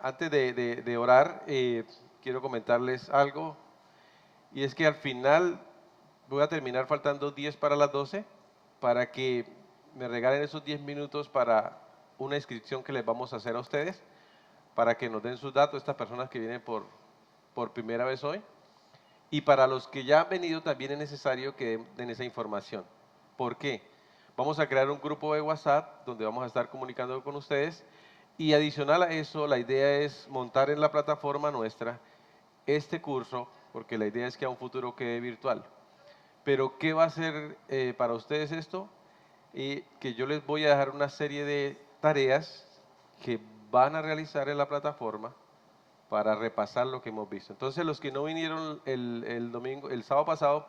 antes de orar, quiero comentarles algo, y es que al final voy a terminar faltando 10 para las 12 para que me regalen esos 10 minutos para una inscripción que les vamos a hacer a ustedes, para que nos den sus datos, estas personas que vienen por primera vez hoy. Y para los que ya han venido también es necesario que den esa información. ¿Por qué? Vamos a crear un grupo de WhatsApp donde vamos a estar comunicando con ustedes, y adicional a eso, la idea es montar en la plataforma nuestra este curso, porque la idea es que a un futuro quede virtual. Pero ¿qué va a ser para ustedes esto? Que yo les voy a dejar una serie de tareas que van a realizar en la plataforma para repasar lo que hemos visto. Entonces, los que no vinieron el domingo, el sábado pasado,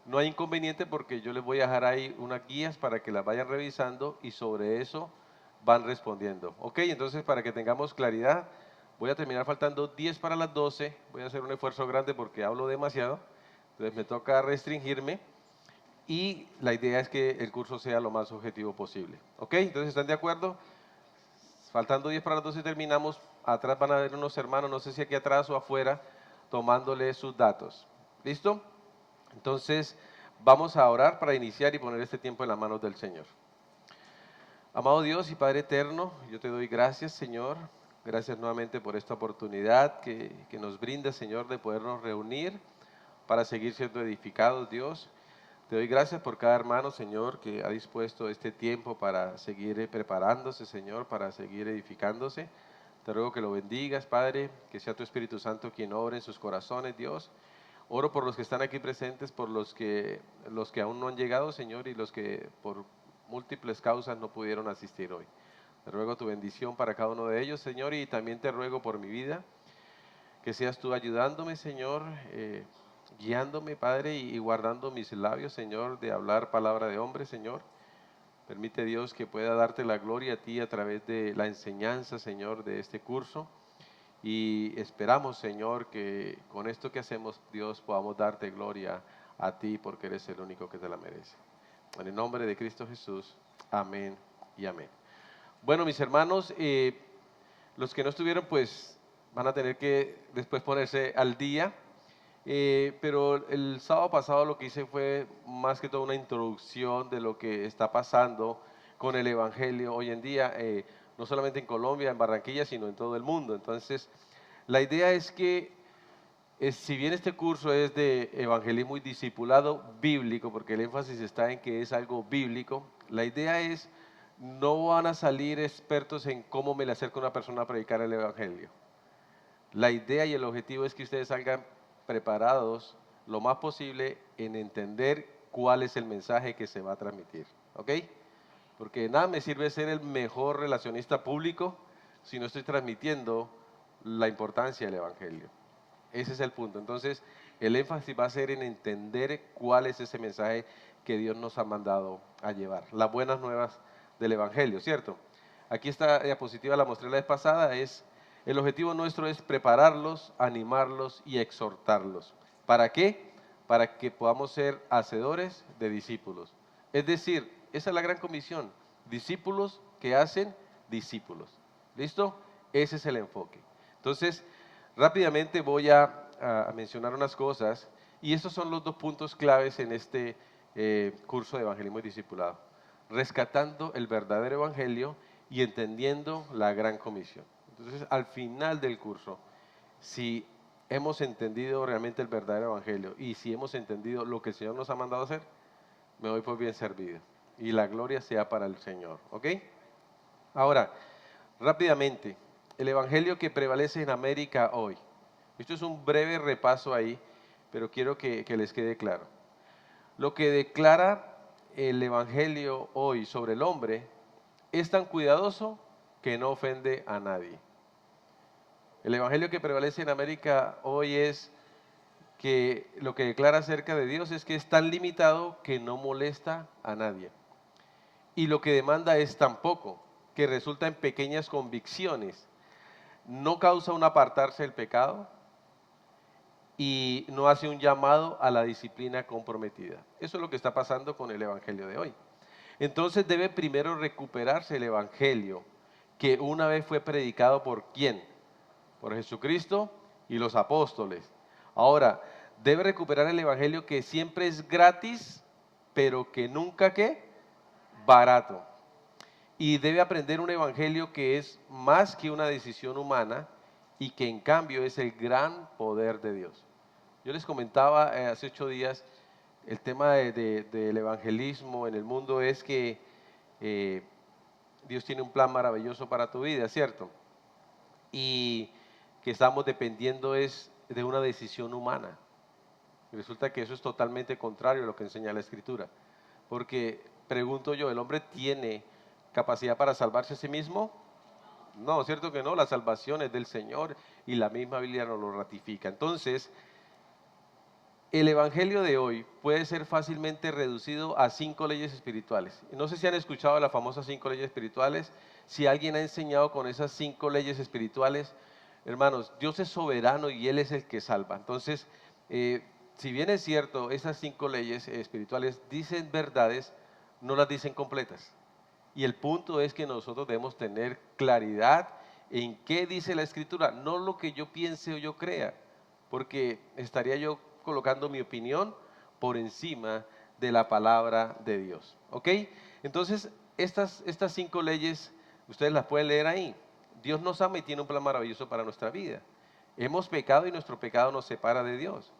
no hay inconveniente porque yo les voy a dejar ahí unas guías para que las vayan revisando y sobre eso van respondiendo. Ok, entonces para que tengamos claridad, voy a terminar faltando 10 para las 12, voy a hacer un esfuerzo grande porque hablo demasiado, entonces me toca restringirme y la idea es que el curso sea lo más objetivo posible. Ok, entonces ¿están de acuerdo? Faltando 10 para las 12 terminamos. Atrás van a ver unos hermanos, no sé si aquí atrás o afuera, tomándole sus datos. ¿Listo? Entonces, vamos a orar para iniciar y poner este tiempo en las manos del Señor. Amado Dios y Padre eterno, yo te doy gracias, Señor. Gracias nuevamente por esta oportunidad que nos brinda, Señor, de podernos reunir para seguir siendo edificados, Dios. Te doy gracias por cada hermano, Señor, que ha dispuesto este tiempo para seguir preparándose, Señor, para seguir edificándose. Te ruego que lo bendigas, Padre, que sea tu Espíritu Santo quien obre en sus corazones, Dios. Oro por los que están aquí presentes, por los que aún no han llegado, Señor, y los que por múltiples causas no pudieron asistir hoy. Te ruego tu bendición para cada uno de ellos, Señor, y también te ruego por mi vida, que seas tú ayudándome, Señor, guiándome, Padre, y guardando mis labios, Señor, de hablar palabra de hombre, Señor. Permite, Dios, que pueda darte la gloria a ti a través de la enseñanza, Señor, de este curso. Y esperamos, Señor, que con esto que hacemos, Dios, podamos darte gloria a ti porque eres el único que te la merece. En el nombre de Cristo Jesús, amén y amén. Bueno, mis hermanos, los que no estuvieron, pues van a tener que después ponerse al día. Pero el sábado pasado lo que hice fue más que todo una introducción de lo que está pasando con el Evangelio hoy en día, no solamente en Colombia, en Barranquilla, sino en todo el mundo. Entonces, la idea es que, si bien este curso es de evangelismo y discipulado bíblico, porque el énfasis está en que es algo bíblico, la idea es, no van a salir expertos en cómo me le acerco a una persona a predicar el Evangelio. La idea y el objetivo es que ustedes salgan preparados lo más posible en entender cuál es el mensaje que se va a transmitir, ¿ok? Porque nada me sirve ser el mejor relacionista público si no estoy transmitiendo la importancia del Evangelio. Ese es el punto. Entonces, el énfasis va a ser en entender cuál es ese mensaje que Dios nos ha mandado a llevar. Las buenas nuevas del Evangelio, ¿cierto? Aquí esta diapositiva la mostré la vez pasada. El objetivo nuestro es prepararlos, animarlos y exhortarlos. ¿Para qué? Para que podamos ser hacedores de discípulos. Es decir, esa es la gran comisión. Discípulos que hacen discípulos. ¿Listo? Ese es el enfoque. Entonces, rápidamente voy a mencionar unas cosas, y estos son los dos puntos claves en este curso de evangelismo y discipulado. Rescatando el verdadero evangelio y entendiendo la gran comisión. Entonces, al final del curso, si hemos entendido realmente el verdadero evangelio y si hemos entendido lo que el Señor nos ha mandado hacer, me doy por bien servido. Y la gloria sea para el Señor. ¿Ok? Ahora, rápidamente, el evangelio que prevalece en América hoy. Esto es un breve repaso ahí, pero quiero que les quede claro. Lo que declara el evangelio hoy sobre el hombre es tan cuidadoso que no ofende a nadie. El evangelio que prevalece en América hoy es que lo que declara acerca de Dios es que es tan limitado que no molesta a nadie. Y lo que demanda es tan poco que resulta en pequeñas convicciones. No causa un apartarse del pecado y no hace un llamado a la disciplina comprometida. Eso es lo que está pasando con el evangelio de hoy. Entonces debe primero recuperarse el evangelio que una vez fue predicado por ¿quién? por Jesucristo y los apóstoles. Ahora, debe recuperar el evangelio que siempre es gratis, pero que nunca, ¿qué? Barato. Y debe aprender un evangelio que es más que una decisión humana y que en cambio es el gran poder de Dios. Yo les comentaba hace 8 días, el tema del evangelismo en el mundo es que eh, Dios tiene un plan maravilloso para tu vida, ¿cierto? Y que estamos dependiendo es de una decisión humana. Y resulta que eso es totalmente contrario a lo que enseña la Escritura. Porque, pregunto yo, ¿el hombre tiene capacidad para salvarse a sí mismo? No, cierto que no, la salvación es del Señor y la misma Biblia nos lo ratifica. Entonces, el evangelio de hoy puede ser fácilmente reducido a 5 leyes espirituales. No sé si han escuchado las famosas 5 leyes espirituales, si alguien ha enseñado con esas 5 leyes espirituales. Hermanos, Dios es soberano y Él es el que salva. Entonces, si bien es cierto, esas 5 leyes espirituales dicen verdades, no las dicen completas. Y el punto es que nosotros debemos tener claridad en qué dice la Escritura, no lo que yo piense o yo crea, porque estaría yo colocando mi opinión por encima de la palabra de Dios. ¿Ok? Entonces, estas 5 leyes, ustedes las pueden leer ahí. Dios nos ama y tiene un plan maravilloso para nuestra vida. Hemos pecado y nuestro pecado nos separa de Dios.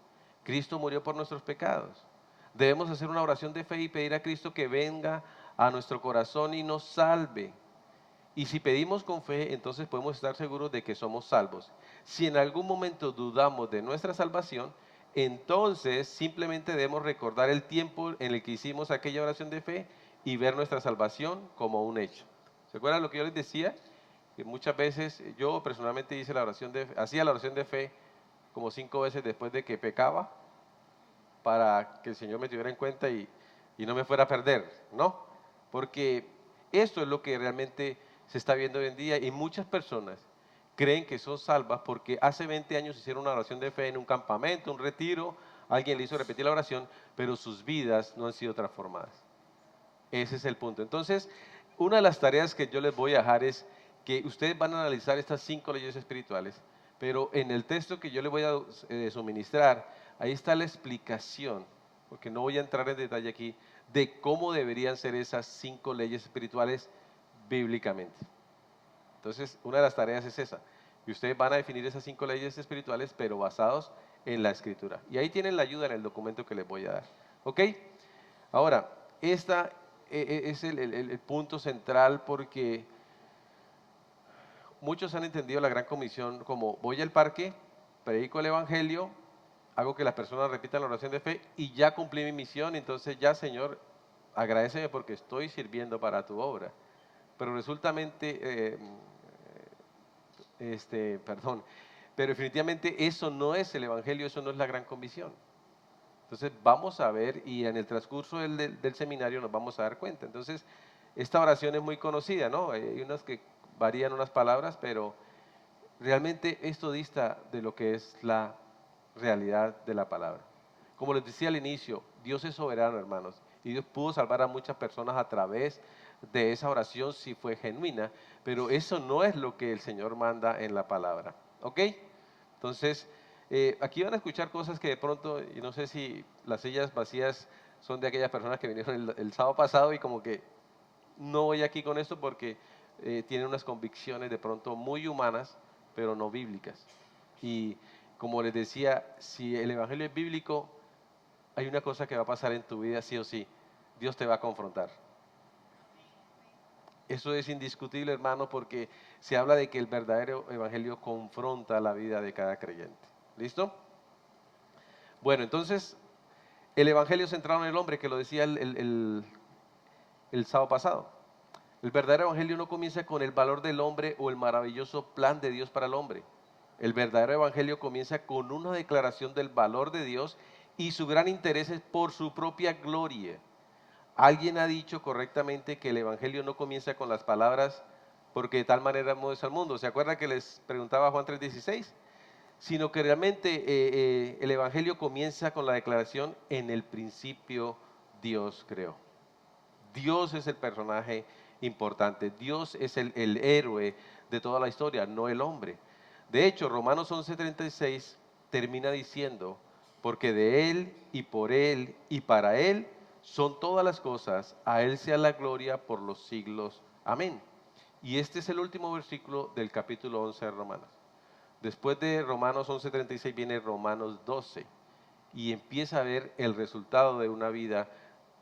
Cristo murió por nuestros pecados. Debemos hacer una oración de fe y pedir a Cristo que venga a nuestro corazón y nos salve. Y si pedimos con fe, entonces podemos estar seguros de que somos salvos. Si en algún momento dudamos de nuestra salvación, entonces simplemente debemos recordar el tiempo en el que hicimos aquella oración de fe y ver nuestra salvación como un hecho. ¿Se acuerdan lo que yo les decía? Que muchas veces yo personalmente hacía la oración de fe como 5 veces después de que pecaba para que el Señor me tuviera en cuenta y no me fuera a perder, ¿no? Porque esto es lo que realmente se está viendo hoy en día y muchas personas creen que son salvas porque hace 20 años hicieron una oración de fe en un campamento, un retiro, alguien le hizo repetir la oración, pero sus vidas no han sido transformadas. Ese es el punto. Entonces, una de las tareas que yo les voy a dejar es que ustedes van a analizar estas 5 leyes espirituales, pero en el texto que yo les voy a suministrar, ahí está la explicación, porque no voy a entrar en detalle aquí, de cómo deberían ser esas 5 leyes espirituales bíblicamente. Entonces, una de las tareas es esa. Y ustedes van a definir esas 5 leyes espirituales, pero basados en la Escritura. Y ahí tienen la ayuda en el documento que les voy a dar. ¿Ok? Ahora, esta es el punto central porque muchos han entendido la gran comisión como voy al parque, predico el evangelio, hago que las personas repitan la oración de fe y ya cumplí mi misión, entonces ya Señor, agradéceme porque estoy sirviendo para tu obra. Pero pero definitivamente eso no es el evangelio, eso no es la gran comisión. Entonces vamos a ver y en el transcurso del seminario nos vamos a dar cuenta. Entonces, esta oración es muy conocida, ¿no? Hay unas que varían unas palabras, pero realmente esto dista de lo que es la realidad de la palabra. Como les decía al inicio, Dios es soberano, hermanos, y Dios pudo salvar a muchas personas a través de esa oración si fue genuina, pero eso no es lo que el Señor manda en la palabra. ¿Ok? Entonces, aquí van a escuchar cosas que de pronto, y no sé si las sillas vacías son de aquellas personas que vinieron el sábado pasado y como que no voy aquí con esto porque tienen unas convicciones de pronto muy humanas, pero no bíblicas. Y como les decía, si el Evangelio es bíblico, hay una cosa que va a pasar en tu vida sí o sí, Dios te va a confrontar. Eso es indiscutible, hermano, porque se habla de que el verdadero Evangelio confronta la vida de cada creyente. ¿Listo? Bueno, entonces, el Evangelio centrado en el hombre, que lo decía el sábado pasado. El verdadero Evangelio no comienza con el valor del hombre o el maravilloso plan de Dios para el hombre. El verdadero Evangelio comienza con una declaración del valor de Dios y su gran interés es por su propia gloria. Alguien ha dicho correctamente que el Evangelio no comienza con las palabras porque de tal manera amó Dios al mundo. ¿Se acuerdan que les preguntaba Juan 3:16? Sino que realmente el Evangelio comienza con la declaración en el principio Dios creó. Dios es el personaje importante, Dios es el héroe de toda la historia, no el hombre. De hecho, Romanos 11:36 termina diciendo, porque de Él y por Él y para Él son todas las cosas, a Él sea la gloria por los siglos. Amén. Y este es el último versículo del capítulo 11 de Romanos. Después de Romanos 11:36 viene Romanos 12 y empieza a ver el resultado de una vida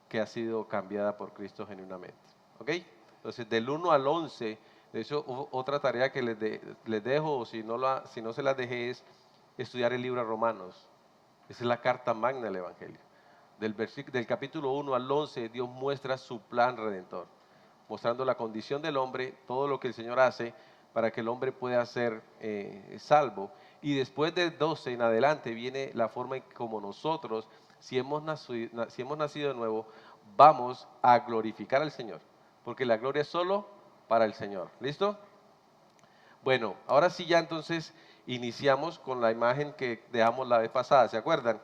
que ha sido cambiada por Cristo genuinamente. ¿Ok? Entonces, del 1 al 11, de hecho, otra tarea que les dejo, o si no se las dejé, es estudiar el libro de Romanos. Esa es la carta magna del Evangelio. Del capítulo 1 al 11, Dios muestra su plan redentor, mostrando la condición del hombre, todo lo que el Señor hace para que el hombre pueda ser salvo. Y después del 12 en adelante viene la forma en que como nosotros, si hemos nacido de nuevo, vamos a glorificar al Señor, porque la gloria es solo para el Señor. ¿Listo? Bueno, ahora sí ya entonces iniciamos con la imagen que dejamos la vez pasada, ¿se acuerdan?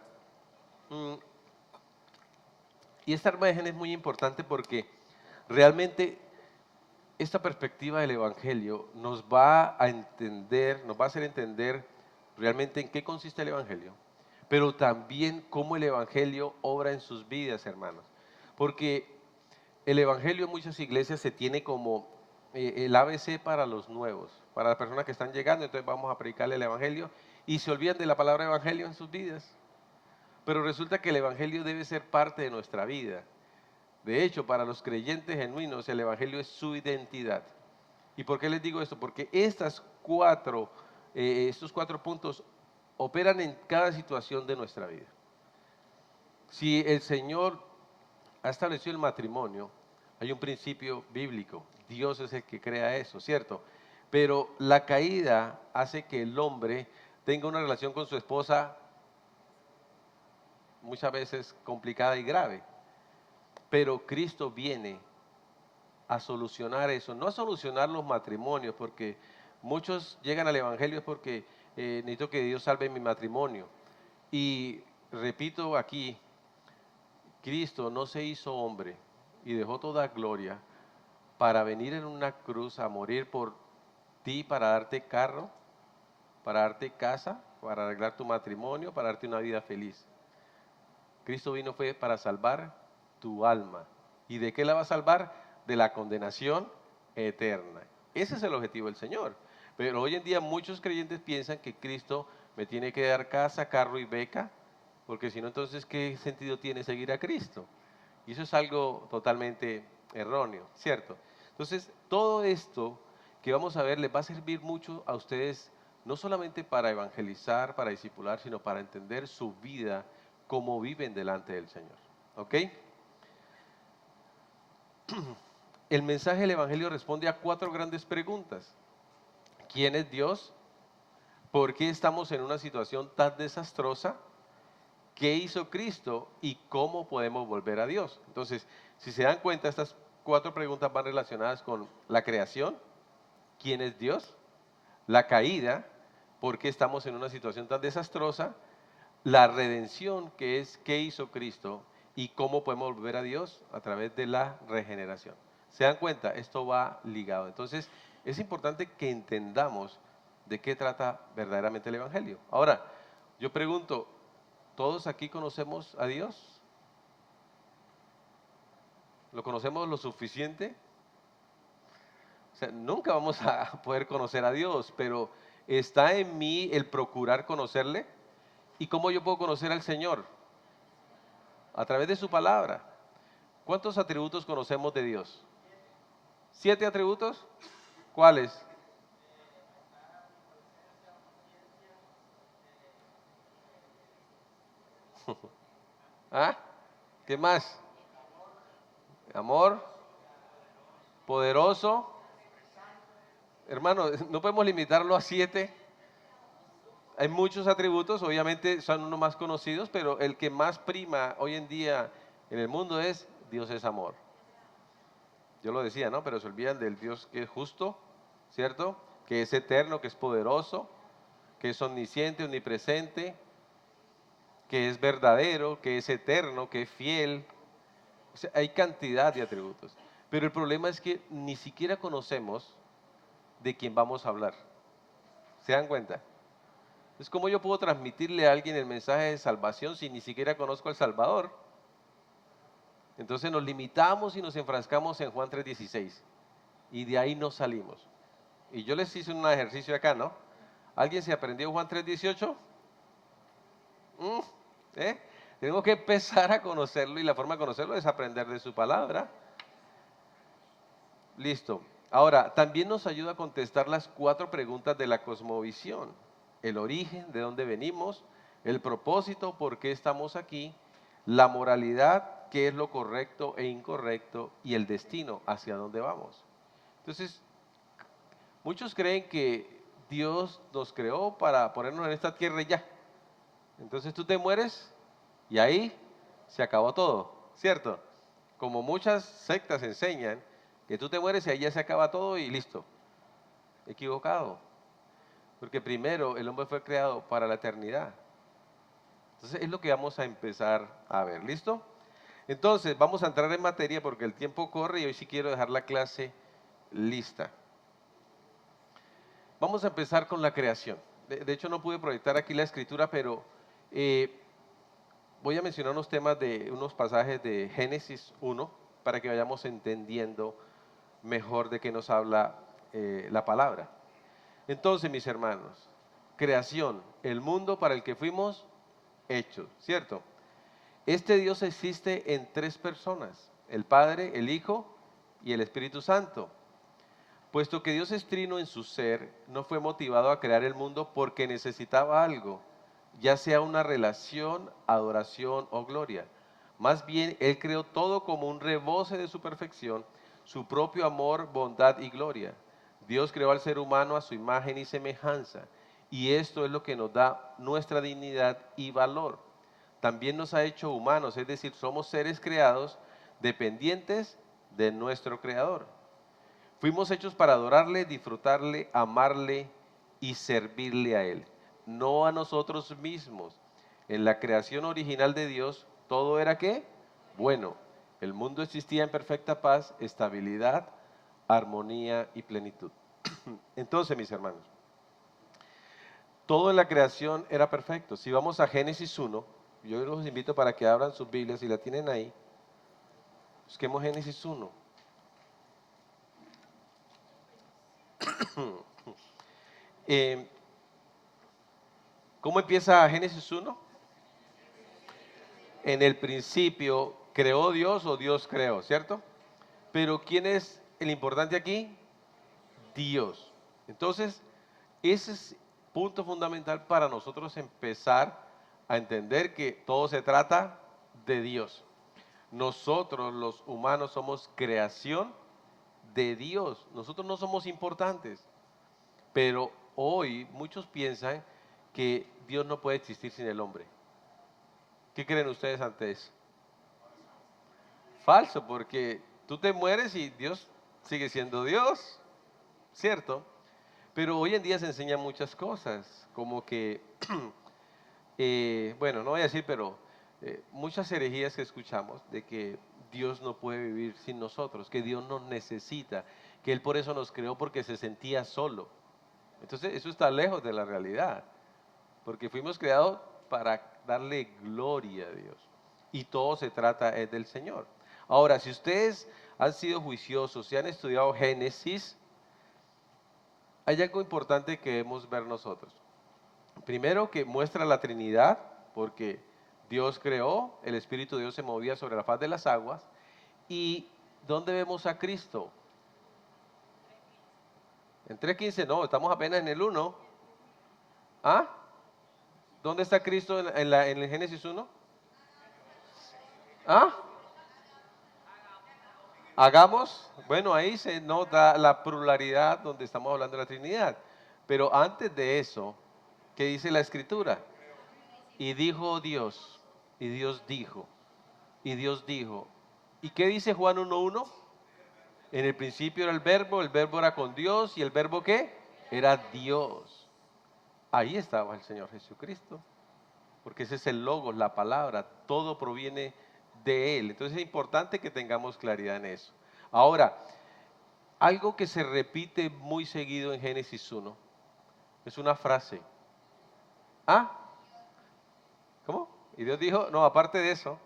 Mm, Y esta imagen es muy importante porque realmente esta perspectiva del Evangelio nos va a entender, nos va a hacer entender realmente en qué consiste el Evangelio, pero también cómo el Evangelio obra en sus vidas, hermanos. Porque el Evangelio en muchas iglesias se tiene como el ABC para los nuevos, para las personas que están llegando, entonces vamos a predicarle el Evangelio y se olvidan de la palabra Evangelio en sus vidas. Pero resulta que el Evangelio debe ser parte de nuestra vida. De hecho, para los creyentes genuinos, el Evangelio es su identidad. ¿Y por qué les digo esto? Porque estos cuatro puntos operan en cada situación de nuestra vida. Si el Señor ha establecido el matrimonio, hay un principio bíblico. Dios es el que crea eso, ¿cierto? Pero la caída hace que el hombre tenga una relación con su esposa muchas veces complicada y grave. Pero Cristo viene a solucionar eso, no a solucionar los matrimonios, porque muchos llegan al Evangelio es porque necesito que Dios salve mi matrimonio. Y repito aquí, Cristo no se hizo hombre y dejó toda gloria para venir en una cruz a morir por ti, para darte carro, para darte casa, para arreglar tu matrimonio, para darte una vida feliz. Cristo vino fue para salvar tu alma. ¿Y de qué la va a salvar? De la condenación eterna. Ese es el objetivo del Señor. Pero hoy en día muchos creyentes piensan que Cristo me tiene que dar casa, carro y beca, porque si no, entonces, ¿qué sentido tiene seguir a Cristo? Y eso es algo totalmente erróneo, ¿cierto? Entonces, todo esto que vamos a ver les va a servir mucho a ustedes, no solamente para evangelizar, para discipular, sino para entender su vida, cómo viven delante del Señor. ¿Ok? El mensaje del Evangelio responde a 4 grandes preguntas. ¿Quién es Dios? ¿Por qué estamos en una situación tan desastrosa? ¿Qué hizo Cristo? ¿Y cómo podemos volver a Dios? Entonces, si se dan cuenta, estas 4 preguntas van relacionadas con la creación, ¿quién es Dios? La caída, ¿por qué estamos en una situación tan desastrosa? La redención, que es qué hizo Cristo y cómo podemos volver a Dios a través de la regeneración. ¿Se dan cuenta? Esto va ligado. Entonces, es importante que entendamos de qué trata verdaderamente el Evangelio. Ahora, yo pregunto, ¿todos aquí conocemos a Dios? ¿Lo conocemos lo suficiente? O sea, nunca vamos a poder conocer a Dios, pero ¿está en mí el procurar conocerle? ¿Y cómo yo puedo conocer al Señor? A través de su palabra. ¿Cuántos atributos conocemos de Dios? 7 atributos. ¿Cuáles? ¿Ah? ¿Qué más? Amor, poderoso. Hermano, no podemos limitarlo a 7. Hay muchos atributos, obviamente son unos más conocidos, pero el que más prima hoy en día en el mundo es Dios es amor. Yo lo decía, ¿no? Pero se olvidan del Dios que es justo, ¿cierto? Que es eterno, que es poderoso, que es omnisciente, omnipresente, que es verdadero, que es eterno, que es fiel. O sea, hay cantidad de atributos. Pero el problema es que ni siquiera conocemos de quién vamos a hablar. ¿Se dan cuenta? Es como yo puedo transmitirle a alguien el mensaje de salvación si ni siquiera conozco al Salvador. Entonces nos limitamos y nos enfrascamos en Juan 3:16 y de ahí no salimos. Y yo les hice un ejercicio acá, ¿no? ¿Alguien se aprendió Juan 3:18? Mm, ¿eh? Tenemos que empezar a conocerlo y la forma de conocerlo es aprender de su palabra. Listo. Ahora, también nos ayuda a contestar las 4 preguntas de la cosmovisión. El origen, de dónde venimos, el propósito, por qué estamos aquí, la moralidad, qué es lo correcto e incorrecto, y el destino, hacia dónde vamos. Entonces, muchos creen que Dios nos creó para ponernos en esta tierra y ya. Entonces tú te mueres y ahí se acabó todo, ¿cierto? Como muchas sectas enseñan, que tú te mueres y ahí ya se acaba todo y listo. Equivocado. Porque primero el hombre fue creado para la eternidad. Entonces es lo que vamos a empezar a ver, ¿listo? Entonces vamos a entrar en materia porque el tiempo corre y hoy sí quiero dejar la clase lista. Vamos a empezar con la creación. De hecho no pude proyectar aquí la escritura, pero voy a mencionar unos temas de unos pasajes de Génesis 1 para que vayamos entendiendo mejor de qué nos habla la palabra. Entonces, mis hermanos, creación, el mundo para el que fuimos hechos, ¿cierto? Este Dios existe en 3 personas, el Padre, el Hijo y el Espíritu Santo. Puesto que Dios es trino en su ser, no fue motivado a crear el mundo porque necesitaba algo, ya sea una relación, adoración o gloria. Más bien, Él creó todo como un rebose de su perfección, su propio amor, bondad y gloria. Dios creó al ser humano a su imagen y semejanza, y esto es lo que nos da nuestra dignidad y valor. También nos ha hecho humanos, es decir, somos seres creados dependientes de nuestro Creador. Fuimos hechos para adorarle, disfrutarle, amarle y servirle a Él, no a nosotros mismos. En la creación original de Dios, todo era ¿qué? Bueno. El mundo existía en perfecta paz, estabilidad, armonía y plenitud. Entonces, mis hermanos, todo en la creación era perfecto. Si vamos a Génesis 1, yo los invito para que abran sus Biblias y la tienen ahí. Busquemos Génesis 1. Eh, ¿Cómo empieza Génesis 1? En el principio creó Dios o Dios creó, ¿cierto? Pero ¿quién es el importante aquí? Dios. Entonces, ese es punto fundamental para nosotros empezar a entender que todo se trata de Dios. Nosotros los humanos somos creación de Dios. Nosotros no somos importantes. Pero hoy muchos piensan que Dios no puede existir sin el hombre. ¿Qué creen ustedes ante eso? Falso, porque tú te mueres y Dios sigue siendo Dios, ¿cierto? Pero hoy en día se enseñan muchas cosas, como que, bueno, no voy a decir, pero muchas herejías que escuchamos de que Dios no puede vivir sin nosotros, que Dios nos necesita, que Él por eso nos creó porque se sentía solo. Entonces, eso está lejos de la realidad, porque fuimos creados para darle gloria a Dios. Y todo se trata es del Señor. Ahora, si ustedes han sido juiciosos, si han estudiado Génesis, hay algo importante que debemos ver nosotros. Primero, que muestra la Trinidad, porque Dios creó, el Espíritu de Dios se movía sobre la faz de las aguas. ¿Y dónde vemos a Cristo? En 3:15 no, estamos apenas en el 1. ¿Ah? ¿Dónde está Cristo en el Génesis 1? ¿Ah? Hagamos, bueno, ahí se nota la pluralidad donde estamos hablando de la Trinidad. Pero antes de eso, ¿qué dice la Escritura? Y dijo Dios, y Dios dijo, y Dios dijo. ¿Y qué dice Juan 1:1? En el principio era el verbo era con Dios, y el verbo ¿qué? Era Dios. Ahí estaba el Señor Jesucristo, porque ese es el logos, la palabra, todo proviene de Él. Entonces es importante que tengamos claridad en eso. Ahora, algo que se repite muy seguido en Génesis 1 Es una frase. ¿Ah? ¿Cómo? Y Dios dijo, no, aparte de eso,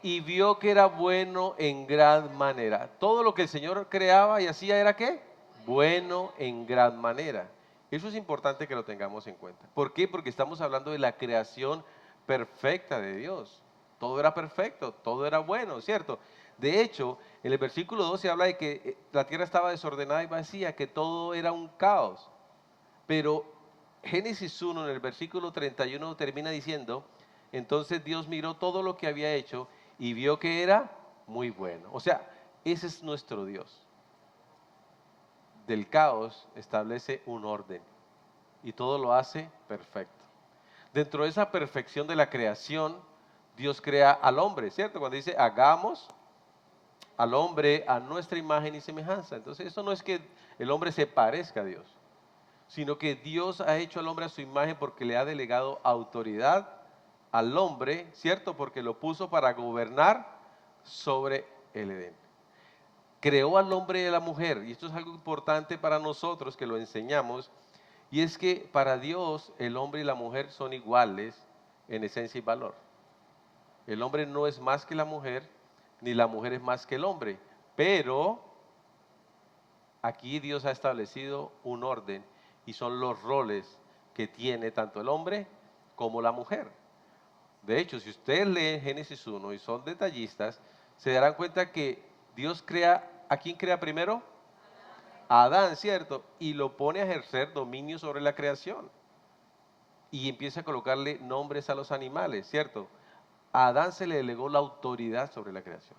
y vio que era bueno en gran manera. Todo lo que el Señor creaba y hacía era ¿qué? Bueno en gran manera. Eso es importante que lo tengamos en cuenta. ¿Por qué? Porque estamos hablando de la creación perfecta de Dios. Todo era perfecto, todo era bueno, ¿cierto? De hecho, en el versículo 12 habla de que la tierra estaba desordenada y vacía, que todo era un caos. Pero Génesis 1 en el versículo 31 termina diciendo, entonces Dios miró todo lo que había hecho y vio que era muy bueno. O sea, ese es nuestro Dios. Del caos establece un orden y todo lo hace perfecto. Dentro de esa perfección de la creación, Dios crea al hombre, ¿cierto? Cuando dice, hagamos al hombre a nuestra imagen y semejanza. Entonces, eso no es que el hombre se parezca a Dios, sino que Dios ha hecho al hombre a su imagen porque le ha delegado autoridad al hombre, ¿cierto? Porque lo puso para gobernar sobre el Edén. Creó al hombre y a la mujer, y esto es algo importante para nosotros que lo enseñamos, y es que para Dios el hombre y la mujer son iguales en esencia y valor. El hombre no es más que la mujer, ni la mujer es más que el hombre, pero aquí Dios ha establecido un orden y son los roles que tiene tanto el hombre como la mujer. De hecho, si ustedes leen Génesis 1 y son detallistas, se darán cuenta que Dios crea, ¿a quién crea primero? A Adán, ¿cierto? Y lo pone a ejercer dominio sobre la creación. Y empieza a colocarle nombres a los animales, ¿cierto? A Adán se le delegó la autoridad sobre la creación.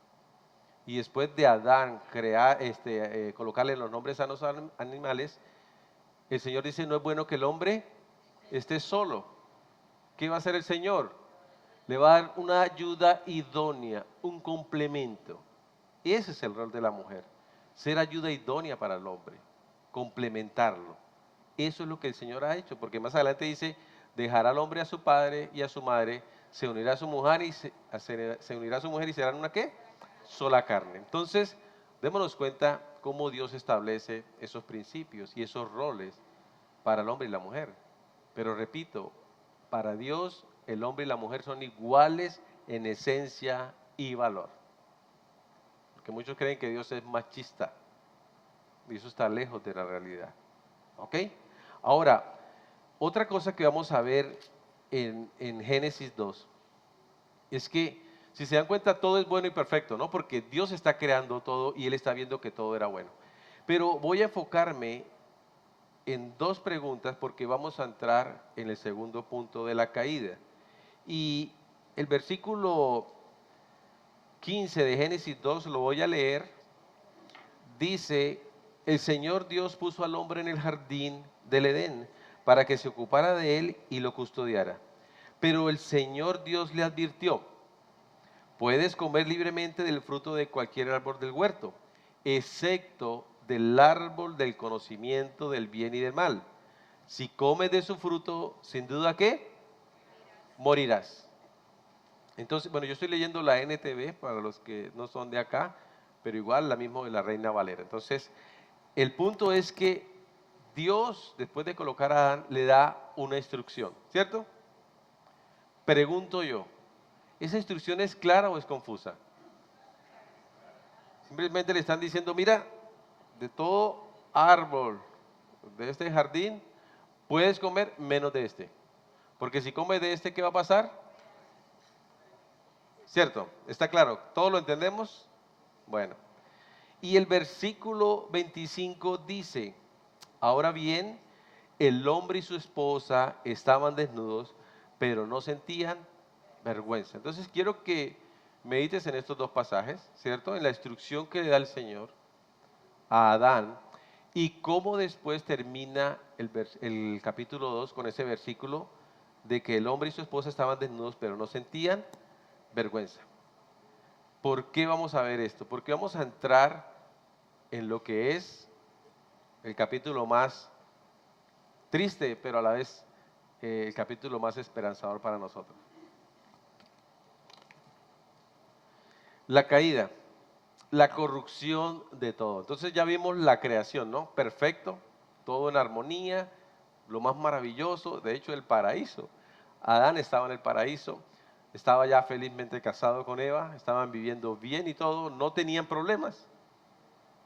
Y después de Adán colocarle los nombres a los animales, el Señor dice, no es bueno que el hombre esté solo. ¿Qué va a hacer el Señor? Le va a dar una ayuda idónea, un complemento. Ese es el rol de la mujer, ser ayuda idónea para el hombre, complementarlo. Eso es lo que el Señor ha hecho, porque más adelante dice, dejará al hombre a su padre y a su madre, se unirá a su mujer y se unirá a su mujer y serán una ¿qué? Sola carne. Entonces, démonos cuenta cómo Dios establece esos principios y esos roles para el hombre y la mujer. Pero repito, para Dios el hombre y la mujer son iguales en esencia y valor. Porque muchos creen que Dios es machista y eso está lejos de la realidad. ¿Ok? Ahora, otra cosa que vamos a ver en Génesis 2 es que, si se dan cuenta, todo es bueno y perfecto, ¿no? Porque Dios está creando todo y Él está viendo que todo era bueno. Pero voy a enfocarme en dos preguntas porque vamos a entrar en el segundo punto de la caída. Y el versículo 15 de Génesis 2 lo voy a leer. Dice, el Señor Dios puso al hombre en el jardín del Edén para que se ocupara de él y lo custodiara. Pero el Señor Dios le advirtió, puedes comer libremente del fruto de cualquier árbol del huerto, excepto del árbol del conocimiento del bien y del mal. Si comes de su fruto, sin duda ¿qué? Morirás. Entonces, bueno, yo estoy leyendo la NTV para los que no son de acá, pero igual la misma de la Reina Valera. Entonces, el punto es que Dios, después de colocar a Adán, le da una instrucción, ¿cierto? Pregunto yo, ¿esa instrucción es clara o es confusa? Simplemente le están diciendo, mira, de todo árbol de este jardín, puedes comer menos de este. Porque si comes de este, ¿qué va a pasar? ¿Cierto? ¿Está claro? ¿Todos lo entendemos? Bueno. Y el versículo 25 dice, ahora bien, el hombre y su esposa estaban desnudos, pero no sentían vergüenza. Entonces quiero que medites en estos dos pasajes, ¿cierto? En la instrucción que le da el Señor a Adán y cómo después termina el capítulo 2 con ese versículo de que el hombre y su esposa estaban desnudos, pero no sentían vergüenza. ¿Por qué vamos a ver esto? Porque vamos a entrar en lo que es el capítulo más triste, pero a la vez el capítulo más esperanzador para nosotros. La caída, la corrupción de todo. Entonces ya vimos la creación, ¿no? Perfecto, todo en armonía, lo más maravilloso, de hecho el paraíso. Adán estaba en el paraíso, estaba ya felizmente casado con Eva, estaban viviendo bien y todo, no tenían problemas.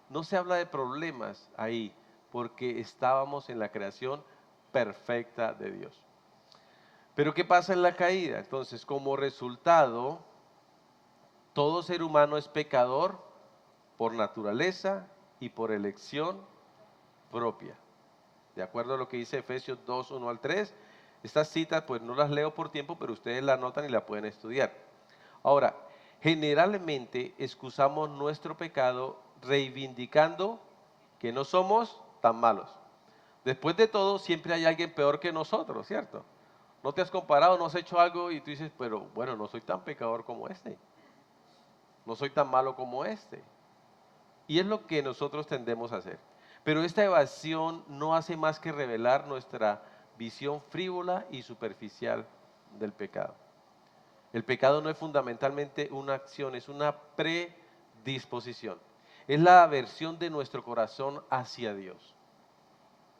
No se habla de problemas ahí, porque estábamos en la creación perfecta de Dios. Pero ¿qué pasa en la caída? Entonces, como resultado, todo ser humano es pecador por naturaleza y por elección propia. De acuerdo a lo que dice Efesios 2, 1 al 3, estas citas pues no las leo por tiempo, pero ustedes las anotan y la pueden estudiar. Ahora, generalmente excusamos nuestro pecado reivindicando que no somos tan malos. Después de todo, siempre hay alguien peor que nosotros, ¿cierto? No te has comparado, no has hecho algo y tú dices, pero bueno, no soy tan pecador como este. No soy tan malo como este. Y es lo que nosotros tendemos a hacer. Pero esta evasión no hace más que revelar nuestra visión frívola y superficial del pecado. El pecado no es fundamentalmente una acción, es una predisposición. Es la aversión de nuestro corazón hacia Dios.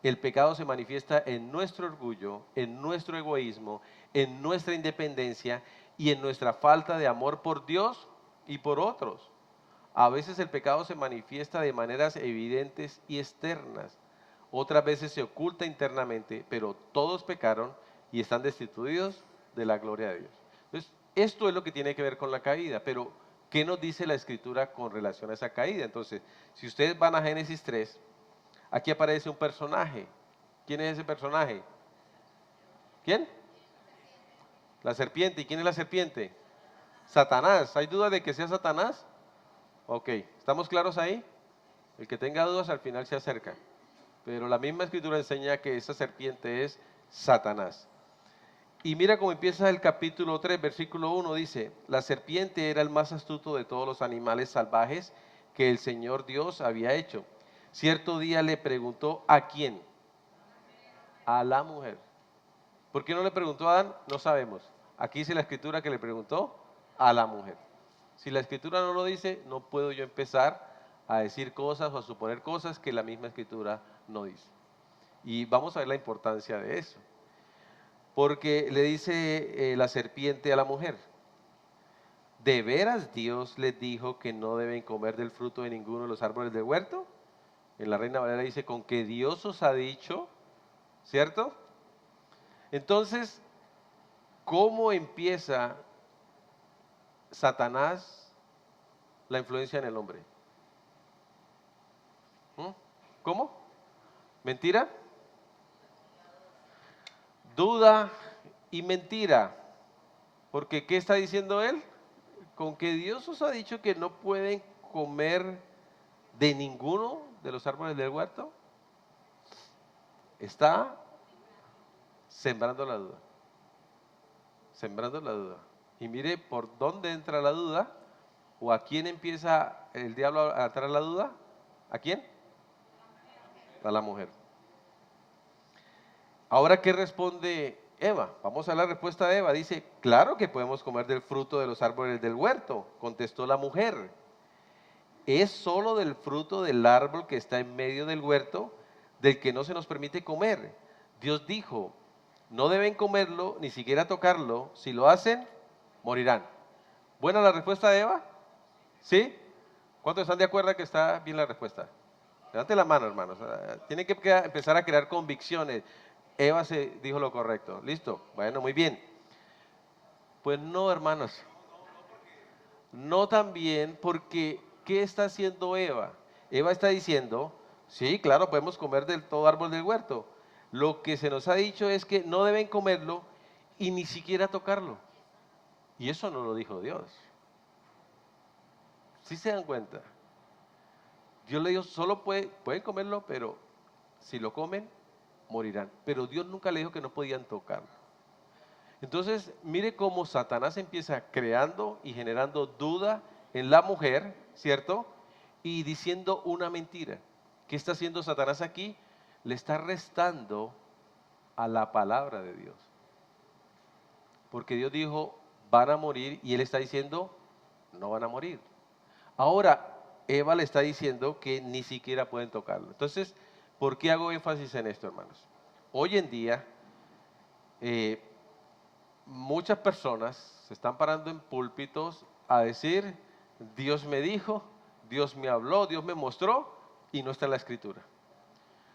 El pecado se manifiesta en nuestro orgullo, en nuestro egoísmo, en nuestra independencia y en nuestra falta de amor por Dios y por otros. A veces el pecado se manifiesta de maneras evidentes y externas. Otras veces se oculta internamente, pero todos pecaron y están destituidos de la gloria de Dios. Entonces, esto es lo que tiene que ver con la caída, pero ¿qué nos dice la Escritura con relación a esa caída? Entonces, si ustedes van a Génesis 3, aquí aparece un personaje. ¿Quién es ese personaje? ¿Quién? La serpiente. ¿Y quién es la serpiente? Satanás. ¿Hay duda de que sea Satanás? Ok, ¿estamos claros ahí? El que tenga dudas al final se acerca. Pero la misma escritura enseña que esa serpiente es Satanás. Y mira cómo empieza el capítulo 3, versículo 1, dice, la serpiente era el más astuto de todos los animales salvajes que el Señor Dios había hecho. Cierto día le preguntó, ¿a quién? A la mujer. ¿Por qué no le preguntó a Adán? No sabemos. Aquí dice la escritura que le preguntó a la mujer. Si la escritura no lo dice, no puedo yo empezar a decir cosas o a suponer cosas que la misma escritura no dice. Y vamos a ver la importancia de eso. Porque le dice la serpiente a la mujer, ¿de veras Dios les dijo que no deben comer del fruto de ninguno de los árboles del huerto? En la Reina Valera dice, con que Dios os ha dicho, ¿cierto? Entonces, ¿cómo empieza Satanás la influencia en el hombre? ¿Cómo? ¿Mentira? Duda y mentira. Porque ¿qué está diciendo él? Con que Dios os ha dicho que no pueden comer de ninguno de los árboles del huerto, está sembrando la duda. Sembrando la duda. Y mire por dónde entra la duda, o a quién empieza el diablo a traer la duda. ¿A quién? A la mujer. Ahora, ¿qué responde Eva? Vamos a la respuesta de Eva. Dice, claro que podemos comer del fruto de los árboles del huerto, contestó la mujer. Es solo del fruto del árbol que está en medio del huerto, del que no se nos permite comer. Dios dijo, no deben comerlo, ni siquiera tocarlo. Si lo hacen, morirán. ¿Buena la respuesta de Eva? ¿Sí? ¿Cuántos están de acuerdo que está bien la respuesta? Levante la mano, hermanos. Tienen que empezar a crear convicciones. Eva se dijo lo correcto. ¿Listo? Bueno, muy bien. Pues no, hermanos. No tan bien, porque ¿qué está haciendo Eva? Eva está diciendo, sí, claro, podemos comer del todo árbol del huerto. Lo que se nos ha dicho es que no deben comerlo y ni siquiera tocarlo. Y eso no lo dijo Dios. ¿Sí se dan cuenta? Dios le dijo, solo pueden comerlo, pero si lo comen, morirán. Pero Dios nunca le dijo que no podían tocarlo. Entonces, mire cómo Satanás empieza creando y generando duda en la mujer, ¿cierto? Y diciendo una mentira. ¿Qué está haciendo Satanás aquí? Le está restando a la palabra de Dios. Porque Dios dijo, van a morir, y él está diciendo, no van a morir. Ahora, Eva le está diciendo que ni siquiera pueden tocarlo. Entonces, ¿por qué hago énfasis en esto, hermanos? hoy en día eh, muchas personas se están parando en púlpitos a decir, Dios me dijo, Dios me habló, Dios me mostró, y no está en la escritura.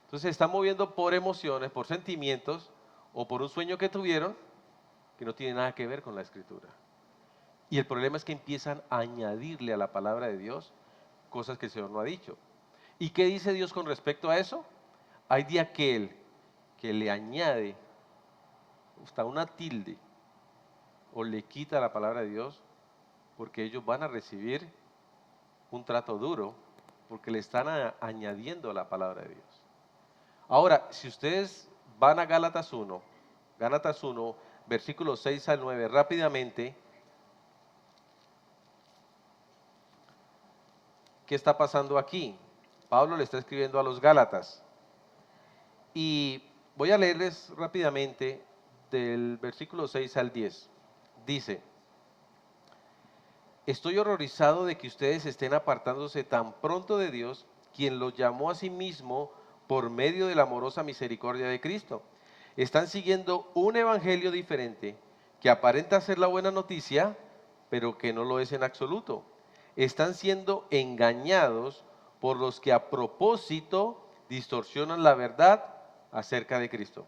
Entonces se están moviendo por emociones, por sentimientos, o por un sueño que tuvieron, que no tiene nada que ver con la escritura. Y el problema es que empiezan a añadirle a la palabra de Dios cosas que el Señor no ha dicho. ¿Y qué dice Dios con respecto a eso? Hay de aquel que le añade hasta una tilde o le quita la palabra de Dios, porque ellos van a recibir un trato duro, porque le están añadiendo la palabra de Dios. Ahora, si ustedes van a Gálatas 1, versículos 6 al 9, rápidamente, ¿qué está pasando aquí? Pablo le está escribiendo a los Gálatas. Y voy a leerles rápidamente del versículo 6 al 10. Dice, estoy horrorizado de que ustedes estén apartándose tan pronto de Dios, quien los llamó a sí mismo por medio de la amorosa misericordia de Cristo. Están siguiendo un evangelio diferente que aparenta ser la buena noticia, pero que no lo es en absoluto. Están siendo engañados por los que a propósito distorsionan la verdad acerca de Cristo.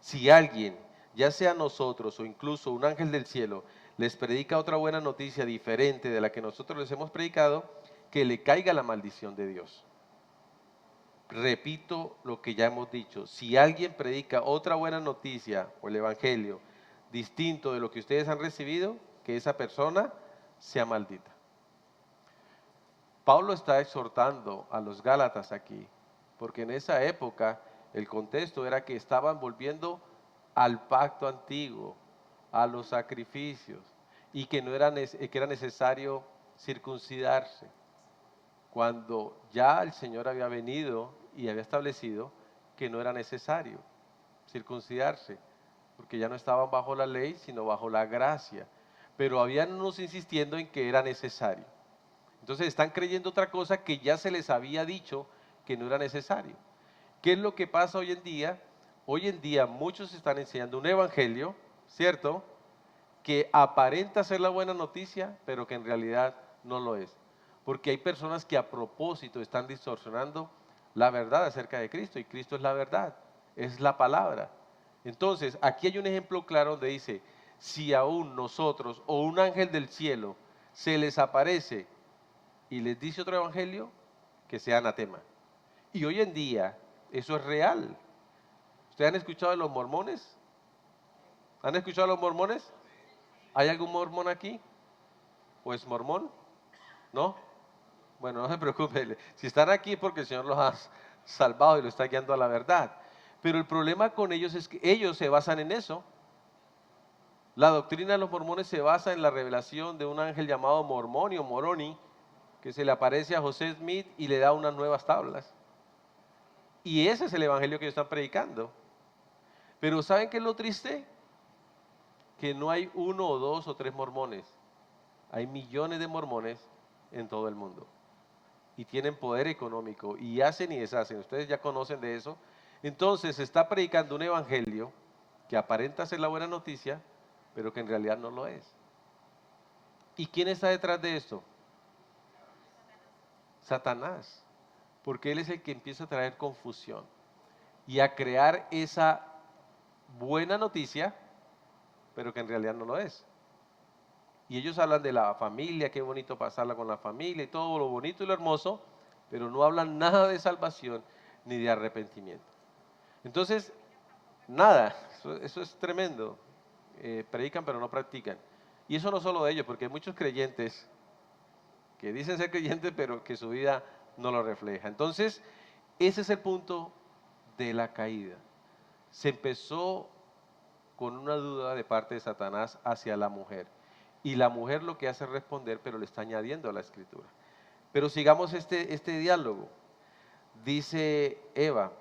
Si alguien, ya sea nosotros o incluso un ángel del cielo, les predica otra buena noticia diferente de la que nosotros les hemos predicado, que le caiga la maldición de Dios. Repito lo que ya hemos dicho, si alguien predica otra buena noticia o el evangelio distinto de lo que ustedes han recibido, que esa persona sea maldita. Pablo está exhortando a los Gálatas aquí, porque en esa época el contexto era que estaban volviendo al pacto antiguo, a los sacrificios, y que era necesario circuncidarse, cuando ya el Señor había venido y había establecido que no era necesario circuncidarse, porque ya no estaban bajo la ley, sino bajo la gracia, pero habían unos insistiendo en que era necesario. Entonces están creyendo otra cosa que ya se les había dicho que no era necesario. ¿Qué es lo que pasa hoy en día? Hoy en día muchos están enseñando un evangelio, ¿cierto?, que aparenta ser la buena noticia, pero que en realidad no lo es. Porque hay personas que a propósito están distorsionando la verdad acerca de Cristo, y Cristo es la verdad, es la palabra. Entonces, aquí hay un ejemplo claro donde dice, si aún nosotros o un ángel del cielo se les aparece y les dice otro evangelio, que sea anatema. Y hoy en día eso es real. ¿Ustedes han escuchado de los mormones? ¿Han escuchado de los mormones? ¿Hay algún mormón aquí? ¿O es mormón? ¿No? Bueno, no se preocupe. Si están aquí es porque el Señor los ha salvado y los está guiando a la verdad. Pero el problema con ellos es que ellos se basan en eso. La doctrina de los mormones se basa en la revelación de un ángel llamado Mormoni o Moroni, que se le aparece a José Smith y le da unas nuevas tablas. Y ese es el evangelio que ellos están predicando. Pero ¿saben qué es lo triste? Que no hay uno o dos o tres mormones. Hay millones de mormones en todo el mundo. Y tienen poder económico y hacen y deshacen. Ustedes ya conocen de eso. Entonces se está predicando un evangelio que aparenta ser la buena noticia, pero que en realidad no lo es. ¿Y quién está detrás de esto? Satanás. Porque él es el que empieza a traer confusión y a crear esa buena noticia, pero que en realidad no lo es. Y ellos hablan de la familia, qué bonito pasarla con la familia y todo lo bonito y lo hermoso, pero no hablan nada de salvación ni de arrepentimiento. Entonces, nada, eso es tremendo. Predican pero no practican. Y eso no solo de ellos, porque hay muchos creyentes que dicen ser creyentes, pero que su vida no lo refleja. Entonces, ese es el punto de la caída. Se empezó con una duda de parte de Satanás hacia la mujer. Y la mujer lo que hace es responder, pero le está añadiendo a la escritura. Pero sigamos este diálogo. Dice Eva,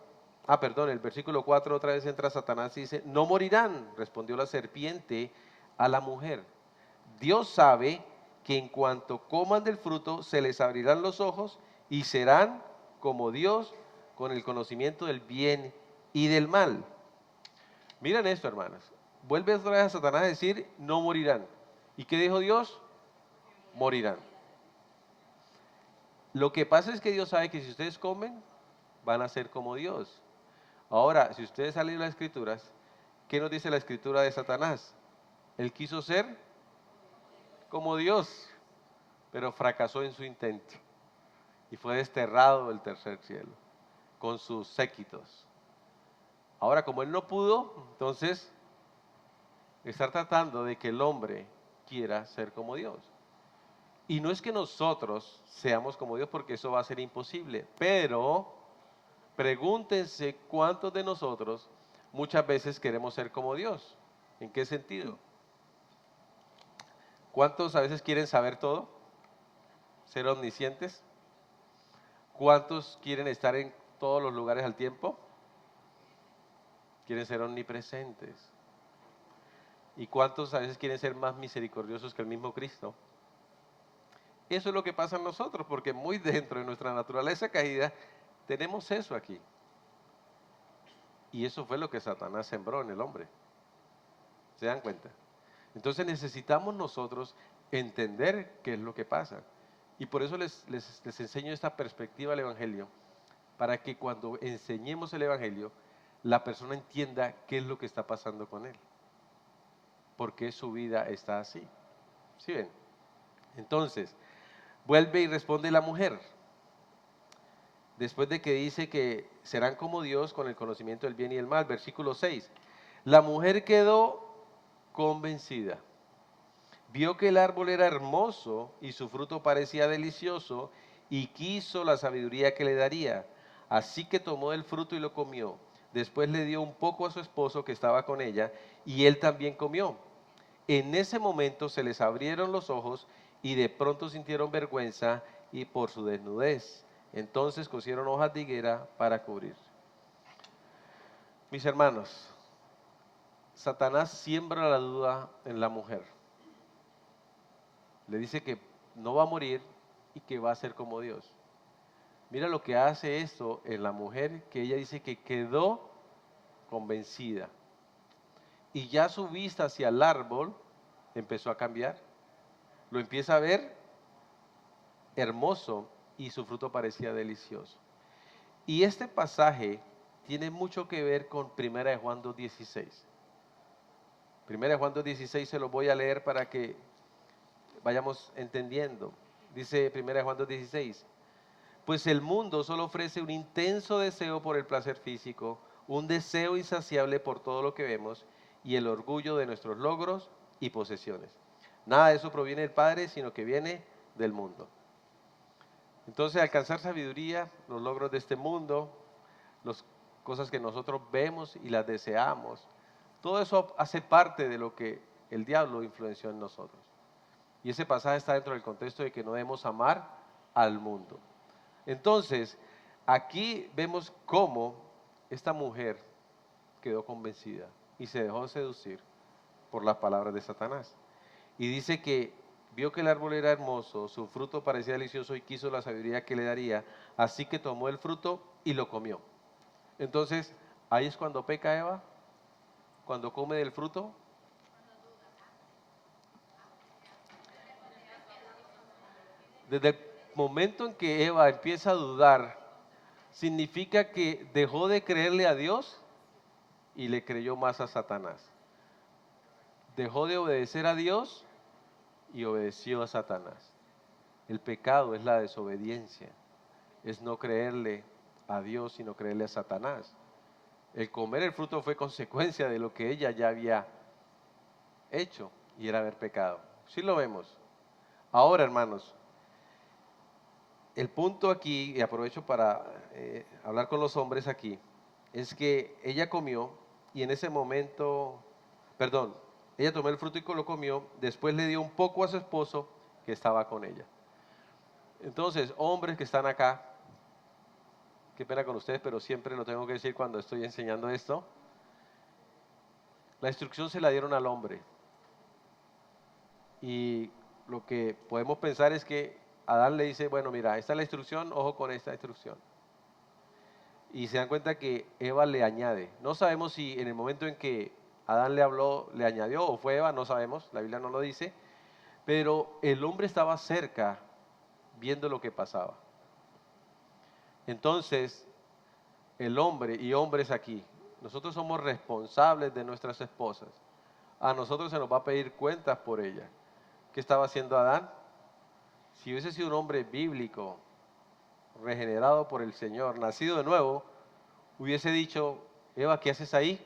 el versículo 4 otra vez entra Satanás y dice, no morirán, respondió la serpiente a la mujer. Dios sabe que en cuanto coman del fruto se les abrirán los ojos y serán como Dios con el conocimiento del bien y del mal. Miren esto, hermanos. Vuelve otra vez a Satanás a decir, no morirán. ¿Y qué dijo Dios? Morirán. Lo que pasa es que Dios sabe que si ustedes comen, van a ser como Dios. Ahora, si ustedes han leído las Escrituras, ¿qué nos dice la Escritura de Satanás? Él quiso ser como Dios, pero fracasó en su intento y fue desterrado del tercer cielo con sus séquitos. Ahora, como él no pudo, entonces está tratando de que el hombre quiera ser como Dios. Y no es que nosotros seamos como Dios, porque eso va a ser imposible, pero pregúntense cuántos de nosotros muchas veces queremos ser como Dios. ¿En qué sentido? ¿Cuántos a veces quieren saber todo? ¿Ser omniscientes? ¿Cuántos quieren estar en todos los lugares al tiempo? Quieren ser omnipresentes. ¿Y cuántos a veces quieren ser más misericordiosos que el mismo Cristo? Eso es lo que pasa en nosotros, porque muy dentro de nuestra naturaleza caída tenemos eso aquí. Y eso fue lo que Satanás sembró en el hombre. ¿Se dan cuenta? Entonces necesitamos nosotros entender qué es lo que pasa. Y por eso les enseño esta perspectiva del Evangelio, para que cuando enseñemos el Evangelio, la persona entienda qué es lo que está pasando con él. Por qué su vida está así. ¿Sí ven? Entonces, vuelve y responde la mujer. Después de que dice que serán como Dios con el conocimiento del bien y el mal. Versículo 6. La mujer quedó convencida. Vio que el árbol era hermoso y su fruto parecía delicioso y quiso la sabiduría que le daría. Así que tomó el fruto y lo comió. Después le dio un poco a su esposo que estaba con ella y él también comió. En ese momento se les abrieron los ojos y de pronto sintieron vergüenza y por su desnudez. Entonces cosieron hojas de higuera para cubrir. Mis hermanos, Satanás siembra la duda en la mujer. Le dice que no va a morir y que va a ser como Dios. Mira lo que hace esto en la mujer, que ella dice que quedó convencida. Y ya su vista hacia el árbol empezó a cambiar. Lo empieza a ver hermoso y su fruto parecía delicioso. Y este pasaje tiene mucho que ver con 1 Juan 2:16. 1 Juan 2:16 se lo voy a leer para que vayamos entendiendo. Dice 1 Juan 2:16, pues el mundo solo ofrece un intenso deseo por el placer físico, un deseo insaciable por todo lo que vemos y el orgullo de nuestros logros y posesiones. Nada de eso proviene del Padre, sino que viene del mundo. Entonces, alcanzar sabiduría, los logros de este mundo, las cosas que nosotros vemos y las deseamos, todo eso hace parte de lo que el diablo influenció en nosotros. Y ese pasaje está dentro del contexto de que no debemos amar al mundo. Entonces, aquí vemos cómo esta mujer quedó convencida y se dejó seducir por las palabras de Satanás. Y dice que vio que el árbol era hermoso, su fruto parecía delicioso y quiso la sabiduría que le daría, así que tomó el fruto y lo comió. Entonces, ahí es cuando peca Eva, cuando come del fruto. Desde el momento en que Eva empieza a dudar, significa que dejó de creerle a Dios y le creyó más a Satanás. Dejó de obedecer a Dios y obedeció a Satanás. El pecado es la desobediencia, es no creerle a Dios, sino creerle a Satanás. El comer el fruto fue consecuencia de lo que ella ya había hecho y era haber pecado. Sí lo vemos. Ahora, hermanos, el punto aquí, y aprovecho para hablar con los hombres aquí, es que ella comió y en ese momento, perdón, ella tomó el fruto y lo comió, después le dio un poco a su esposo que estaba con ella. Entonces, hombres que están acá, qué pena con ustedes, pero siempre lo tengo que decir cuando estoy enseñando esto, la instrucción se la dieron al hombre. Y lo que podemos pensar es que Adán le dice, bueno, mira, esta es la instrucción, ojo con esta instrucción. y se dan cuenta que Eva le añade. No sabemos si en el momento en que Adán le habló, le añadió o fue Eva, no sabemos, la Biblia no lo dice, pero el hombre estaba cerca viendo lo que pasaba. Entonces, el hombre y hombres aquí, nosotros somos responsables de nuestras esposas. A nosotros se nos va a pedir cuentas por ellas. ¿Qué estaba haciendo Adán? Si hubiese sido un hombre bíblico, regenerado por el Señor, nacido de nuevo, hubiese dicho, Eva, ¿qué haces ahí?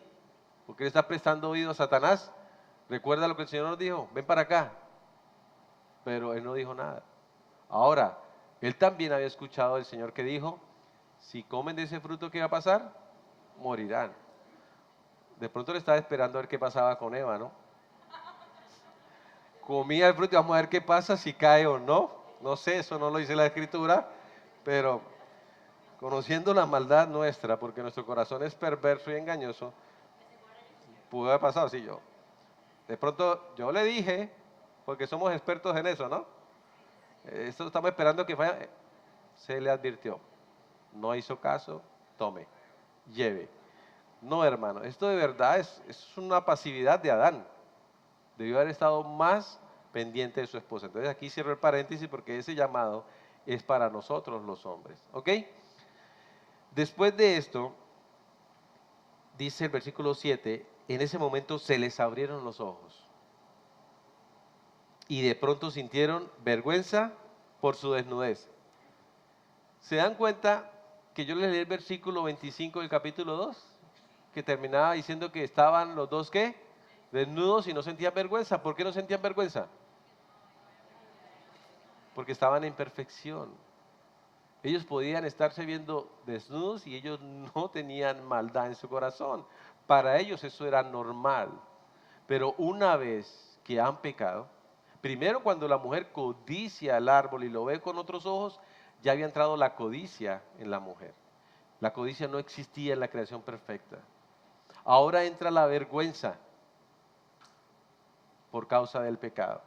¿Por qué le estás prestando oído a Satanás? Recuerda lo que el Señor nos dijo, ven para acá. Pero él no dijo nada. Ahora, él también había escuchado al Señor que dijo, si comen de ese fruto, ¿qué va a pasar? Morirán. De pronto le estaba esperando a ver qué pasaba con Eva, ¿no? Comía el fruto y vamos a ver qué pasa, si cae o no. No sé, eso no lo dice la Escritura, pero conociendo la maldad nuestra, porque nuestro corazón es perverso y engañoso, pudo haber pasado, sí, yo. De pronto yo le dije, porque somos expertos en eso, ¿no? Esto estamos esperando que vaya. Se le advirtió, no hizo caso, tome, lleve. No, hermano, esto de verdad es una pasividad de Adán. Debió haber estado más pendiente de su esposa. Entonces aquí cierro el paréntesis porque ese llamado es para nosotros los hombres. ¿Ok? Después de esto, dice el versículo 7, en ese momento se les abrieron los ojos y de pronto sintieron vergüenza por su desnudez. ¿Se dan cuenta que yo les leí el versículo 25 del capítulo 2? Que terminaba diciendo que estaban los dos, ¿qué? Desnudos y no sentían vergüenza. ¿Por qué no sentían vergüenza? Porque estaban en perfección. Ellos podían estarse viendo desnudos y ellos no tenían maldad en su corazón. Para ellos eso era normal. Pero una vez que han pecado, primero cuando la mujer codicia el árbol y lo ve con otros ojos, ya había entrado la codicia en la mujer. La codicia no existía en la creación perfecta. Ahora entra la vergüenza por causa del pecado.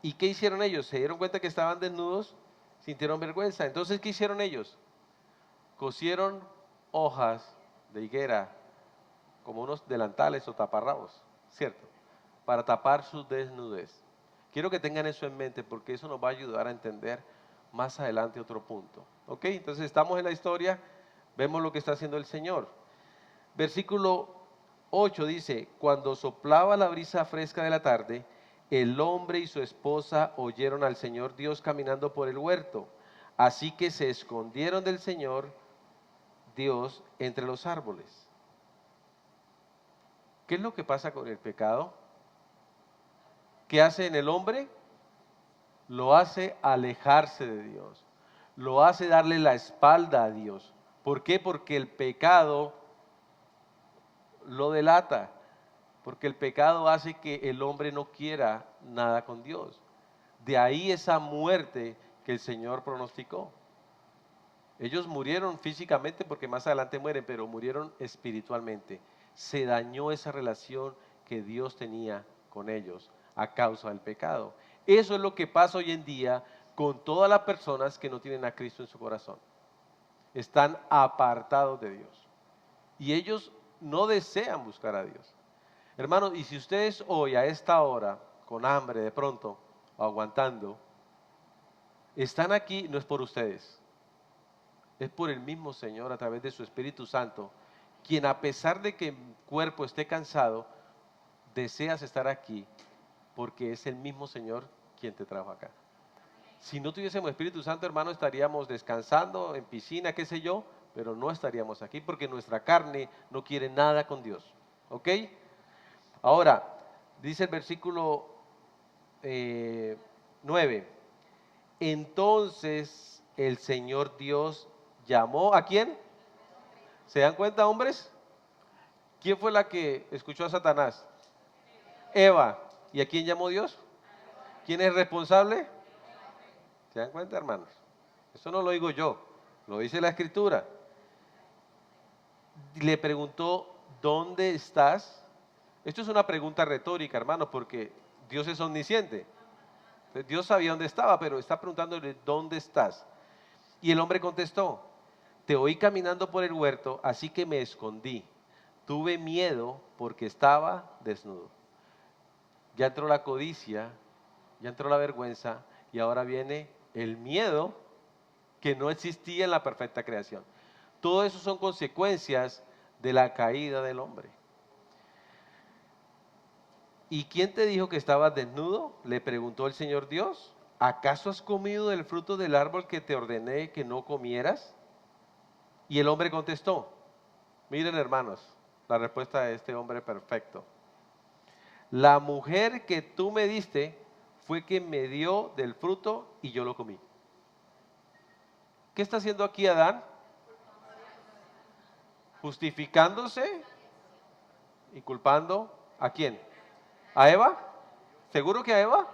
¿Y qué hicieron ellos? Se dieron cuenta que estaban desnudos, sintieron vergüenza. Entonces, ¿qué hicieron ellos? Cosieron hojas de higuera como unos delantales o taparrabos, ¿cierto? Para tapar su desnudez. Quiero que tengan eso en mente porque eso nos va a ayudar a entender más adelante otro punto. ¿Ok? Entonces estamos en la historia, vemos lo que está haciendo el Señor. Versículo 8 dice, cuando soplaba la brisa fresca de la tarde, el hombre y su esposa oyeron al Señor Dios caminando por el huerto. Así que se escondieron del Señor Dios entre los árboles. ¿Qué es lo que pasa con el pecado? ¿Qué hace en el hombre? Lo hace alejarse de Dios. Lo hace darle la espalda a Dios. ¿Por qué? Porque el pecado lo delata. Porque el pecado hace que el hombre no quiera nada con Dios. De ahí esa muerte que el Señor pronosticó. Ellos murieron físicamente porque más adelante mueren, pero murieron espiritualmente. Se dañó esa relación que Dios tenía con ellos a causa del pecado. Eso es lo que pasa hoy en día con todas las personas que no tienen a Cristo en su corazón. Están apartados de Dios. Y ellos no desean buscar a Dios. Hermanos, y si ustedes hoy a esta hora, con hambre de pronto, o aguantando, están aquí, no es por ustedes, es por el mismo Señor a través de su Espíritu Santo, quien a pesar de que el cuerpo esté cansado, deseas estar aquí, porque es el mismo Señor quien te trajo acá. Si no tuviésemos Espíritu Santo, hermano, estaríamos descansando en piscina, qué sé yo, pero no estaríamos aquí porque nuestra carne no quiere nada con Dios. ¿Ok? Ahora, dice el versículo 9, entonces el Señor Dios llamó ¿a quién? ¿Se dan cuenta, hombres? ¿Quién fue la que escuchó a Satanás? Eva. ¿Y a quién llamó Dios? ¿Quién es responsable? ¿Se dan cuenta, hermanos? Eso no lo digo yo, lo dice la Escritura. Le preguntó, ¿dónde estás? Esto es una pregunta retórica, hermanos, porque Dios es omnisciente. Dios sabía dónde estaba, pero está preguntándole, ¿dónde estás? Y el hombre contestó, te oí caminando por el huerto, así que me escondí. Tuve miedo porque estaba desnudo. Ya entró la codicia, ya entró la vergüenza y ahora viene el miedo que no existía en la perfecta creación. Todo eso son consecuencias de la caída del hombre. ¿Y quién te dijo que estabas desnudo? Le preguntó el Señor Dios. ¿Acaso has comido del fruto del árbol que te ordené que no comieras? Y el hombre contestó, miren hermanos, la respuesta de este hombre perfecto. La mujer que tú me diste fue quien me dio del fruto y yo lo comí. ¿Qué está haciendo aquí Adán? Justificándose y culpando ¿a quién? ¿A Eva? ¿Seguro que a Eva?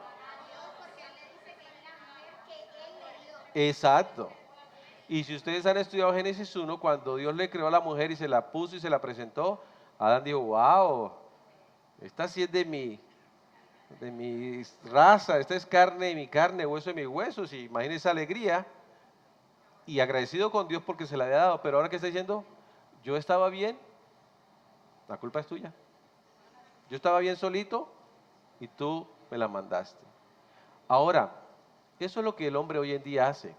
Exacto. Y si ustedes han estudiado Génesis 1, cuando Dios le creó a la mujer y se la puso y se la presentó, Adán dijo, wow, esta sí es de mi raza, esta es carne de mi carne, hueso de mis huesos, y imagínense esa alegría, y agradecido con Dios porque se la había dado, pero ahora que está diciendo, yo estaba bien, la culpa es tuya. Yo estaba bien solito y tú me la mandaste. Ahora, eso es lo que el hombre hoy en día hace.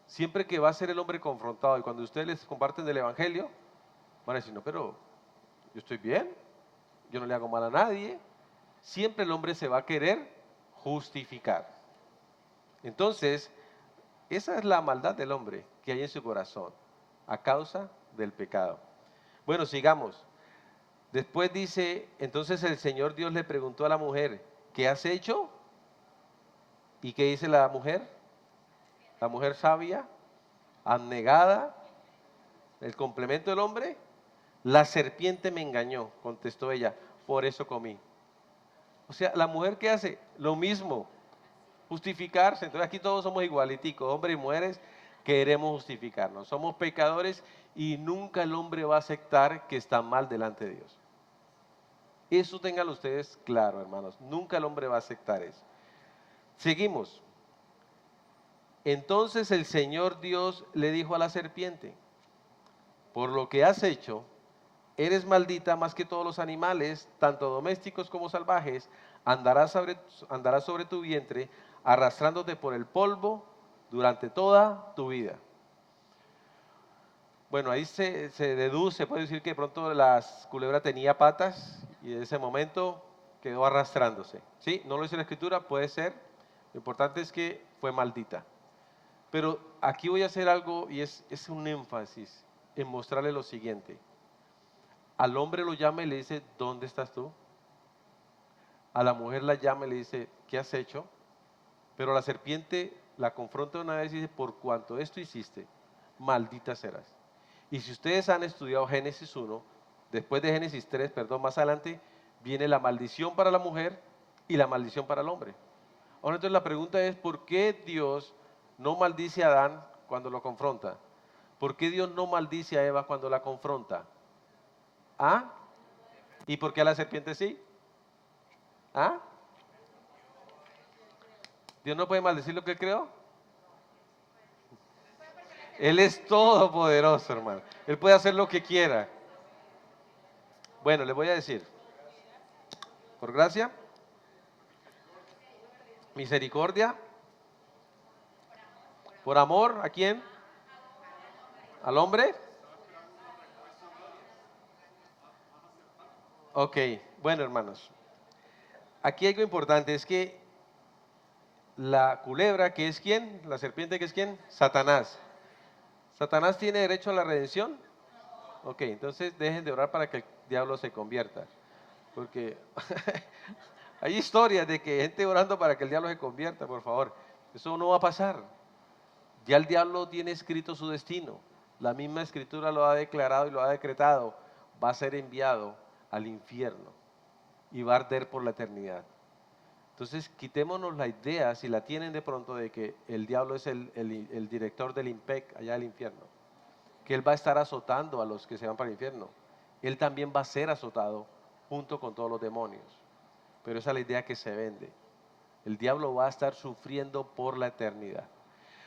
Siempre que va a ser el hombre confrontado y cuando ustedes les comparten del Evangelio, van a decir, no, pero yo estoy bien, yo no le hago mal a nadie. Siempre el hombre se va a querer justificar. Entonces, esa es la maldad del hombre que hay en su corazón a causa del pecado. Bueno, sigamos. Después dice, entonces el Señor Dios le preguntó a la mujer, ¿qué has hecho? ¿Y qué dice la mujer? La mujer sabia, abnegada, el complemento del hombre. La serpiente me engañó, contestó ella, por eso comí. O sea, la mujer ¿qué hace? Lo mismo, justificarse. Entonces aquí todos somos igualiticos, hombres y mujeres queremos justificarnos. Somos pecadores y nunca el hombre va a aceptar que está mal delante de Dios. Eso ténganlo ustedes claro, hermanos. Nunca el hombre va a aceptar eso. Seguimos. Entonces el Señor Dios le dijo a la serpiente, por lo que has hecho, eres maldita más que todos los animales, tanto domésticos como salvajes, andarás sobre tu vientre, arrastrándote por el polvo durante toda tu vida. Bueno, ahí se deduce, puede decir que de pronto la culebra tenía patas y en ese momento quedó arrastrándose. ¿Sí? No lo dice la escritura, puede ser. Lo importante es que fue maldita. Pero aquí voy a hacer algo y es un énfasis en mostrarle lo siguiente. Al hombre lo llama y le dice, ¿dónde estás tú? A la mujer la llama y le dice, ¿qué has hecho? Pero la serpiente la confronta una vez y dice, por cuanto esto hiciste, maldita serás. Y si ustedes han estudiado Génesis 1, después de Génesis 3, perdón, más adelante, viene la maldición para la mujer y la maldición para el hombre. Ahora entonces la pregunta es, ¿por qué Dios no maldice a Adán cuando lo confronta? ¿Por qué Dios no maldice a Eva cuando la confronta? ¿Ah? ¿Y por qué a la serpiente sí? ¿Ah? ¿Dios no puede maldecir lo que él creó? Él es todopoderoso, hermano. Él puede hacer lo que quiera. Bueno, le voy a decir, por gracia, misericordia, por amor, ¿a quién? ¿Al hombre? Ok, bueno, hermanos. Aquí hay algo importante, es que la culebra, que es quién, la serpiente, que es quién, Satanás. ¿Satanás tiene derecho a la redención? Ok, entonces dejen de orar para que el diablo se convierta. Porque hay historias de que gente orando para que el diablo se convierta, por favor. Eso no va a pasar. Ya el diablo tiene escrito su destino. La misma escritura lo ha declarado y lo ha decretado. Va a ser enviado al infierno y va a arder por la eternidad. Entonces, quitémonos la idea, si la tienen de pronto, de que el diablo es el director del IMPEC, allá del infierno. Que él va a estar azotando a los que se van para el infierno. Él también va a ser azotado junto con todos los demonios. Pero esa es la idea que se vende. El diablo va a estar sufriendo por la eternidad.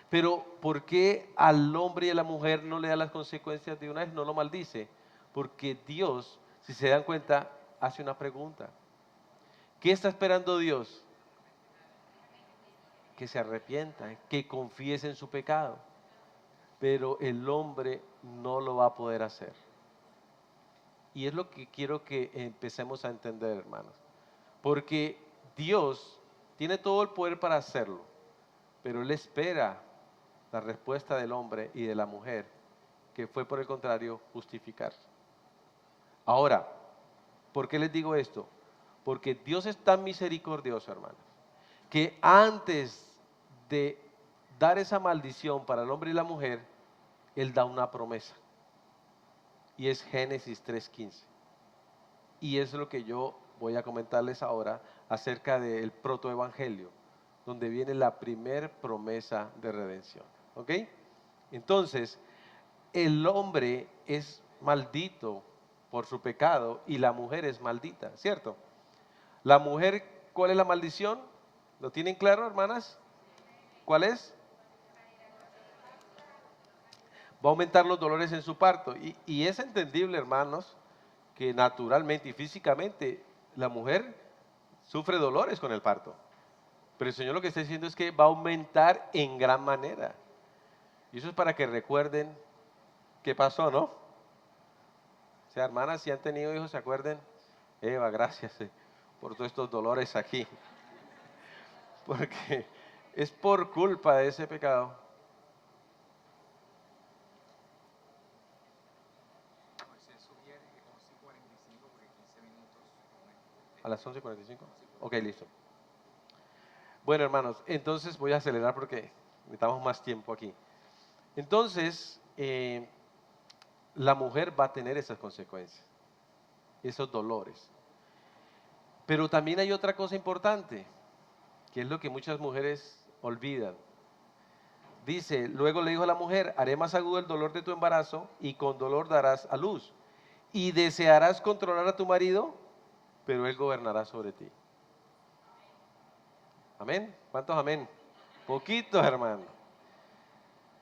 Pero ¿por qué al hombre y a la mujer no le da las consecuencias de una vez? No lo maldice. Porque Dios, si se dan cuenta, hace una pregunta. ¿Qué está esperando Dios? Que se arrepientan, que confiesen su pecado. Pero el hombre no lo va a poder hacer. Y es lo que quiero que empecemos a entender, hermanos. Porque Dios tiene todo el poder para hacerlo, pero Él espera la respuesta del hombre y de la mujer, que fue por el contrario justificarse. Ahora, ¿por qué les digo esto? Porque Dios es tan misericordioso, hermanos, que antes de dar esa maldición para el hombre y la mujer, Él da una promesa. Y es Génesis 3:15. Y es lo que yo voy a comentarles ahora acerca del protoevangelio, donde viene la primer promesa de redención. ¿Ok? Entonces, el hombre es maldito por su pecado y la mujer es maldita, ¿cierto? La mujer, ¿cuál es la maldición? ¿Lo tienen claro, hermanas? ¿Cuál es? Va a aumentar los dolores en su parto. Y es entendible, hermanos, que naturalmente y físicamente la mujer sufre dolores con el parto. Pero el Señor lo que está diciendo es que va a aumentar en gran manera. Y eso es para que recuerden qué pasó, ¿no? O sea, hermanas, si han tenido hijos, se acuerden, Eva, gracias por todos estos dolores aquí. Porque es por culpa de ese pecado. A las 11:45. Ok, listo. Bueno, hermanos, entonces voy a acelerar porque necesitamos más tiempo aquí. Entonces, la mujer va a tener esas consecuencias, esos dolores. Pero también hay otra cosa importante, que es lo que muchas mujeres olvidan. Dice, luego le dijo a la mujer, haré más agudo el dolor de tu embarazo y con dolor darás a luz. Y desearás controlar a tu marido, pero él gobernará sobre ti. Amén. ¿Cuántos amén? Poquitos, hermano.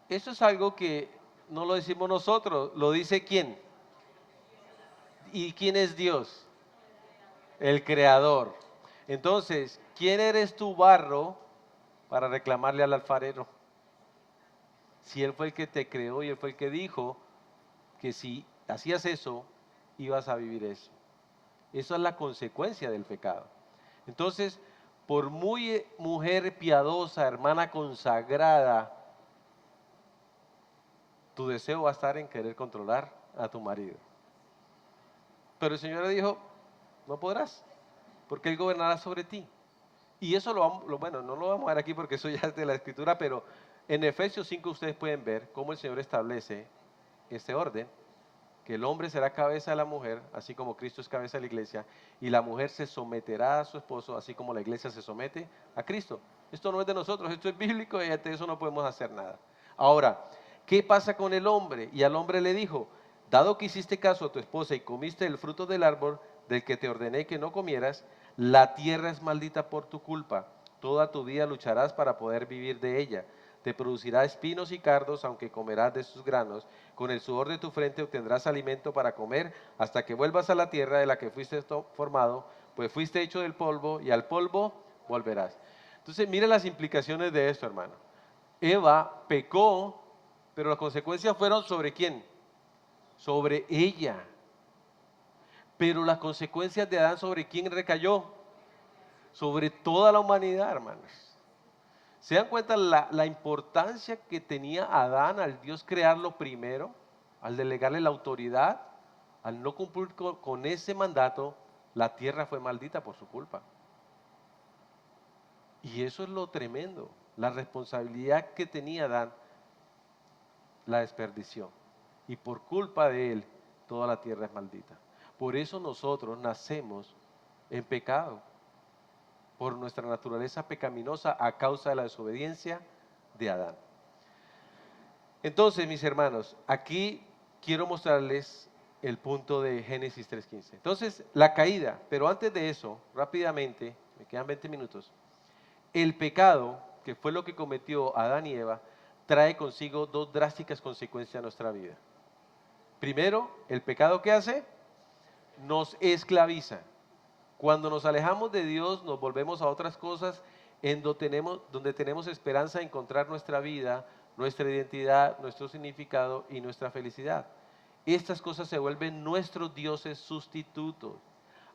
Eso es algo que no lo decimos nosotros, lo dice ¿quién? ¿Y quién es Dios? El creador. Entonces, ¿quién eres tu barro para reclamarle al alfarero? Si Él fue el que te creó y Él fue el que dijo que si hacías eso, ibas a vivir eso. Eso es la consecuencia del pecado. Entonces, por muy mujer piadosa, hermana consagrada, tu deseo va a estar en querer controlar a tu marido. Pero el Señor le dijo, no podrás, porque Él gobernará sobre ti. Y eso bueno, no lo vamos a ver aquí porque eso ya es de la Escritura, pero en Efesios 5 ustedes pueden ver cómo el Señor establece este orden, que el hombre será cabeza de la mujer, así como Cristo es cabeza de la iglesia, y la mujer se someterá a su esposo, así como la iglesia se somete a Cristo. Esto no es de nosotros, esto es bíblico y ante eso no podemos hacer nada. Ahora, ¿qué pasa con el hombre? Y al hombre le dijo, dado que hiciste caso a tu esposa y comiste el fruto del árbol del que te ordené que no comieras, la tierra es maldita por tu culpa. Toda tu vida lucharás para poder vivir de ella. Te producirá espinos y cardos, aunque comerás de sus granos. Con el sudor de tu frente obtendrás alimento para comer hasta que vuelvas a la tierra de la que fuiste formado, pues fuiste hecho del polvo y al polvo volverás. Entonces, mire las implicaciones de esto, hermano. Eva pecó, pero las consecuencias fueron ¿sobre quién? Sobre ella. Pero las consecuencias de Adán ¿sobre quién recayó? Sobre toda la humanidad, hermanos. ¿Se dan cuenta la importancia que tenía Adán al Dios crearlo primero? Al delegarle la autoridad, al no cumplir con ese mandato, la tierra fue maldita por su culpa. Y eso es lo tremendo. La responsabilidad que tenía Adán la desperdició. Y por culpa de él, toda la tierra es maldita. Por eso nosotros nacemos en pecado, por nuestra naturaleza pecaminosa a causa de la desobediencia de Adán. Entonces, mis hermanos, aquí quiero mostrarles el punto de Génesis 3:15. Entonces, la caída, pero antes de eso, rápidamente, me quedan 20 minutos, el pecado, que fue lo que cometió Adán y Eva, trae consigo dos drásticas consecuencias a nuestra vida. Primero, el pecado que hace nos esclaviza. Cuando nos alejamos de Dios, nos volvemos a otras cosas donde tenemos esperanza de encontrar nuestra vida, nuestra identidad, nuestro significado y nuestra felicidad. Estas cosas se vuelven nuestros dioses sustitutos,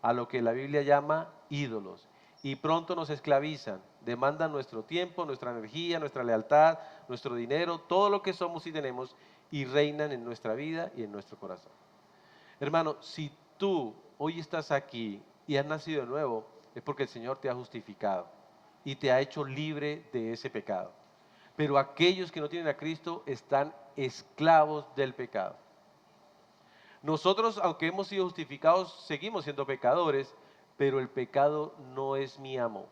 a lo que la Biblia llama ídolos, y pronto nos esclavizan, demandan nuestro tiempo, nuestra energía, nuestra lealtad, nuestro dinero, todo lo que somos y tenemos, y reinan en nuestra vida y en nuestro corazón. Hermano, si tú hoy estás aquí y has nacido de nuevo, es porque el Señor te ha justificado y te ha hecho libre de ese pecado. Pero aquellos que no tienen a Cristo están esclavos del pecado. Nosotros, aunque hemos sido justificados, seguimos siendo pecadores, pero el pecado no es mi amo.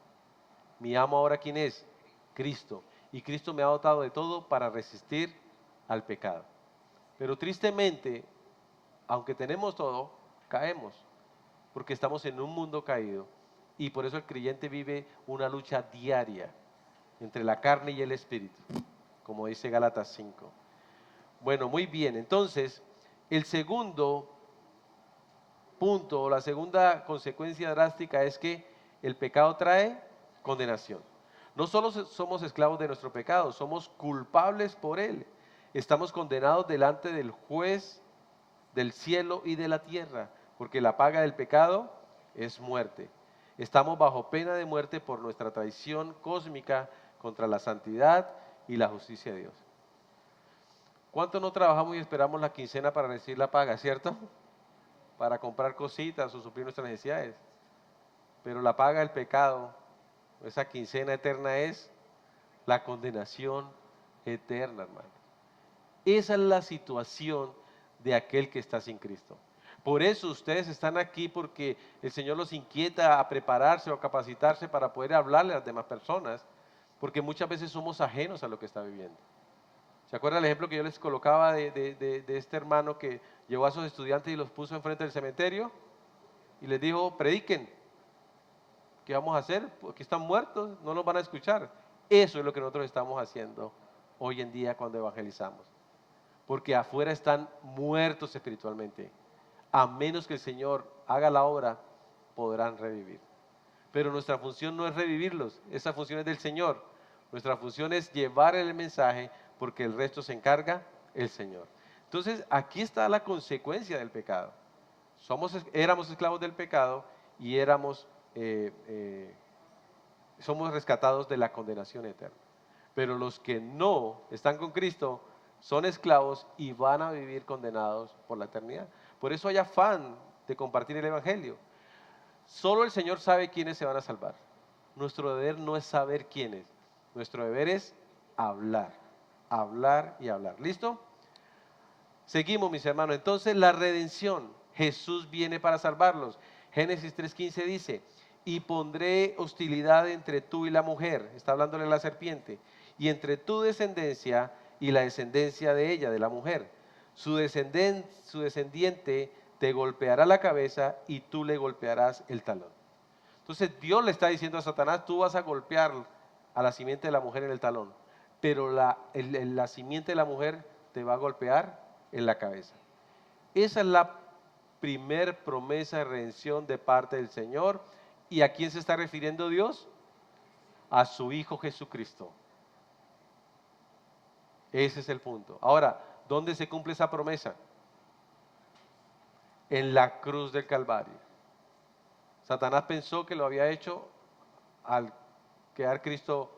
Mi amo ahora, ¿quién es? Cristo. Y Cristo me ha dotado de todo para resistir al pecado. Pero tristemente, aunque tenemos todo, caemos, porque estamos en un mundo caído. Y por eso el creyente vive una lucha diaria entre la carne y el espíritu, como dice Gálatas 5. Bueno, muy bien. Entonces, el segundo punto, o la segunda consecuencia drástica es que el pecado trae condenación. No solo somos esclavos de nuestro pecado, somos culpables por él. Estamos condenados delante del juez del cielo y de la tierra, porque la paga del pecado es muerte. Estamos bajo pena de muerte por nuestra traición cósmica contra la santidad y la justicia de Dios. ¿Cuánto no trabajamos y esperamos la quincena para recibir la paga, cierto? Para comprar cositas o suplir nuestras necesidades. Pero la paga del pecado, esa quincena eterna, es la condenación eterna, hermano. Esa es la situación de aquel que está sin Cristo. Por eso ustedes están aquí, porque el Señor los inquieta a prepararse o a capacitarse para poder hablarle a las demás personas, porque muchas veces somos ajenos a lo que está viviendo. ¿Se acuerdan el ejemplo que yo les colocaba de este hermano que llevó a sus estudiantes y los puso enfrente del cementerio y les dijo: prediquen? ¿Qué vamos a hacer? Aquí están muertos, no nos van a escuchar. Eso es lo que nosotros estamos haciendo hoy en día cuando evangelizamos, porque afuera están muertos espiritualmente. A menos que el Señor haga la obra, podrán revivir. Pero nuestra función no es revivirlos, esa función es del Señor. Nuestra función es llevar el mensaje, porque el resto se encarga el Señor. Entonces, aquí está la consecuencia del pecado. Éramos esclavos del pecado y somos rescatados de la condenación eterna. Pero los que no están con Cristo son esclavos y van a vivir condenados por la eternidad. Por eso hay afán de compartir el Evangelio. Solo el Señor sabe quiénes se van a salvar. Nuestro deber no es saber quiénes. Nuestro deber es hablar, hablar y hablar. ¿Listo? Seguimos, mis hermanos. Entonces, la redención. Jesús viene para salvarlos. Génesis 3:15 dice: y pondré hostilidad entre tú y la mujer. Está hablándole a la serpiente. Y entre tu descendencia y la descendencia de ella, de la mujer. Su descendiente te golpeará la cabeza y tú le golpearás el talón. Entonces Dios le está diciendo a Satanás: tú vas a golpear a la simiente de la mujer en el talón, pero la simiente de la mujer te va a golpear en la cabeza. Esa es la primer promesa de redención de parte del Señor. ¿Y a quién se está refiriendo Dios? A su Hijo Jesucristo. Ese es el punto. Ahora, ¿dónde se cumple esa promesa? En la cruz del Calvario. Satanás pensó que lo había hecho al quedar Cristo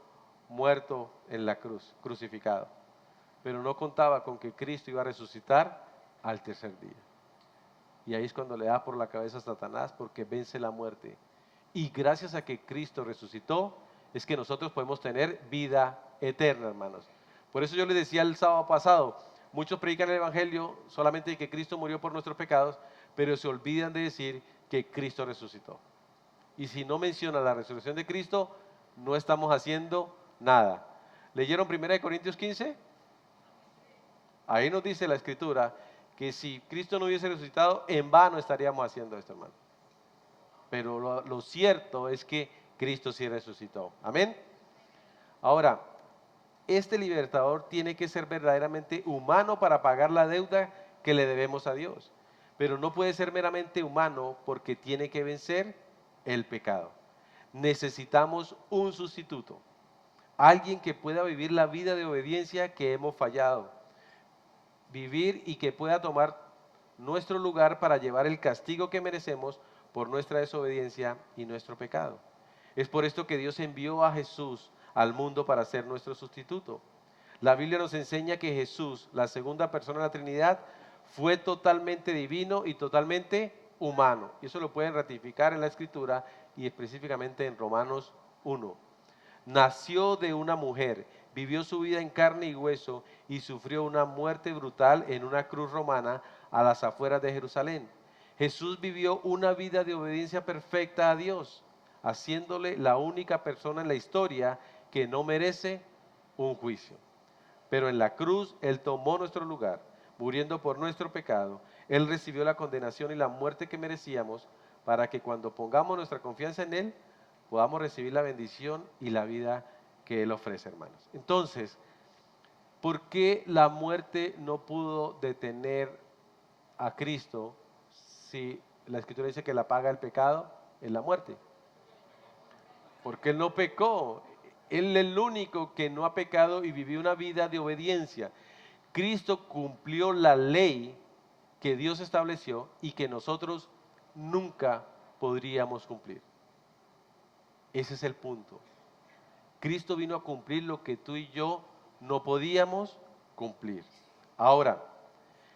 muerto en la cruz, crucificado. Pero no contaba con que Cristo iba a resucitar al tercer día. Y ahí es cuando le da por la cabeza a Satanás, porque vence la muerte. Y gracias a que Cristo resucitó, es que nosotros podemos tener vida eterna, hermanos. Por eso yo les decía el sábado pasado, muchos predican el Evangelio solamente de que Cristo murió por nuestros pecados, pero se olvidan de decir que Cristo resucitó. Y si no menciona la resurrección de Cristo, no estamos haciendo nada. ¿Leyeron 1 Corintios 15? Ahí nos dice la Escritura que si Cristo no hubiese resucitado, en vano estaríamos haciendo esto, hermano. Pero lo cierto es que Cristo sí resucitó. Amén. Ahora, este libertador tiene que ser verdaderamente humano para pagar la deuda que le debemos a Dios. Pero no puede ser meramente humano porque tiene que vencer el pecado. Necesitamos un sustituto, alguien que pueda vivir la vida de obediencia que hemos fallado, vivir y que pueda tomar nuestro lugar para llevar el castigo que merecemos por nuestra desobediencia y nuestro pecado. Es por esto que Dios envió a Jesús al mundo para ser nuestro sustituto. La Biblia nos enseña que Jesús, la segunda persona de la Trinidad, fue totalmente divino y totalmente humano. Y eso lo pueden ratificar en la Escritura y específicamente en Romanos 1. Nació de una mujer, vivió su vida en carne y hueso y sufrió una muerte brutal en una cruz romana a las afueras de Jerusalén. Jesús vivió una vida de obediencia perfecta a Dios, haciéndole la única persona en la historia que no merece un juicio. Pero en la cruz Él tomó nuestro lugar, muriendo por nuestro pecado. Él recibió la condenación y la muerte que merecíamos para que cuando pongamos nuestra confianza en Él, podamos recibir la bendición y la vida que Él ofrece, hermanos. Entonces, ¿por qué la muerte no pudo detener a Cristo si la Escritura dice que la paga del pecado es la muerte? Porque Él no pecó. Él es el único que no ha pecado y vivió una vida de obediencia. Cristo cumplió la ley que Dios estableció y que nosotros nunca podríamos cumplir. Ese es el punto. Cristo vino a cumplir lo que tú y yo no podíamos cumplir. Ahora,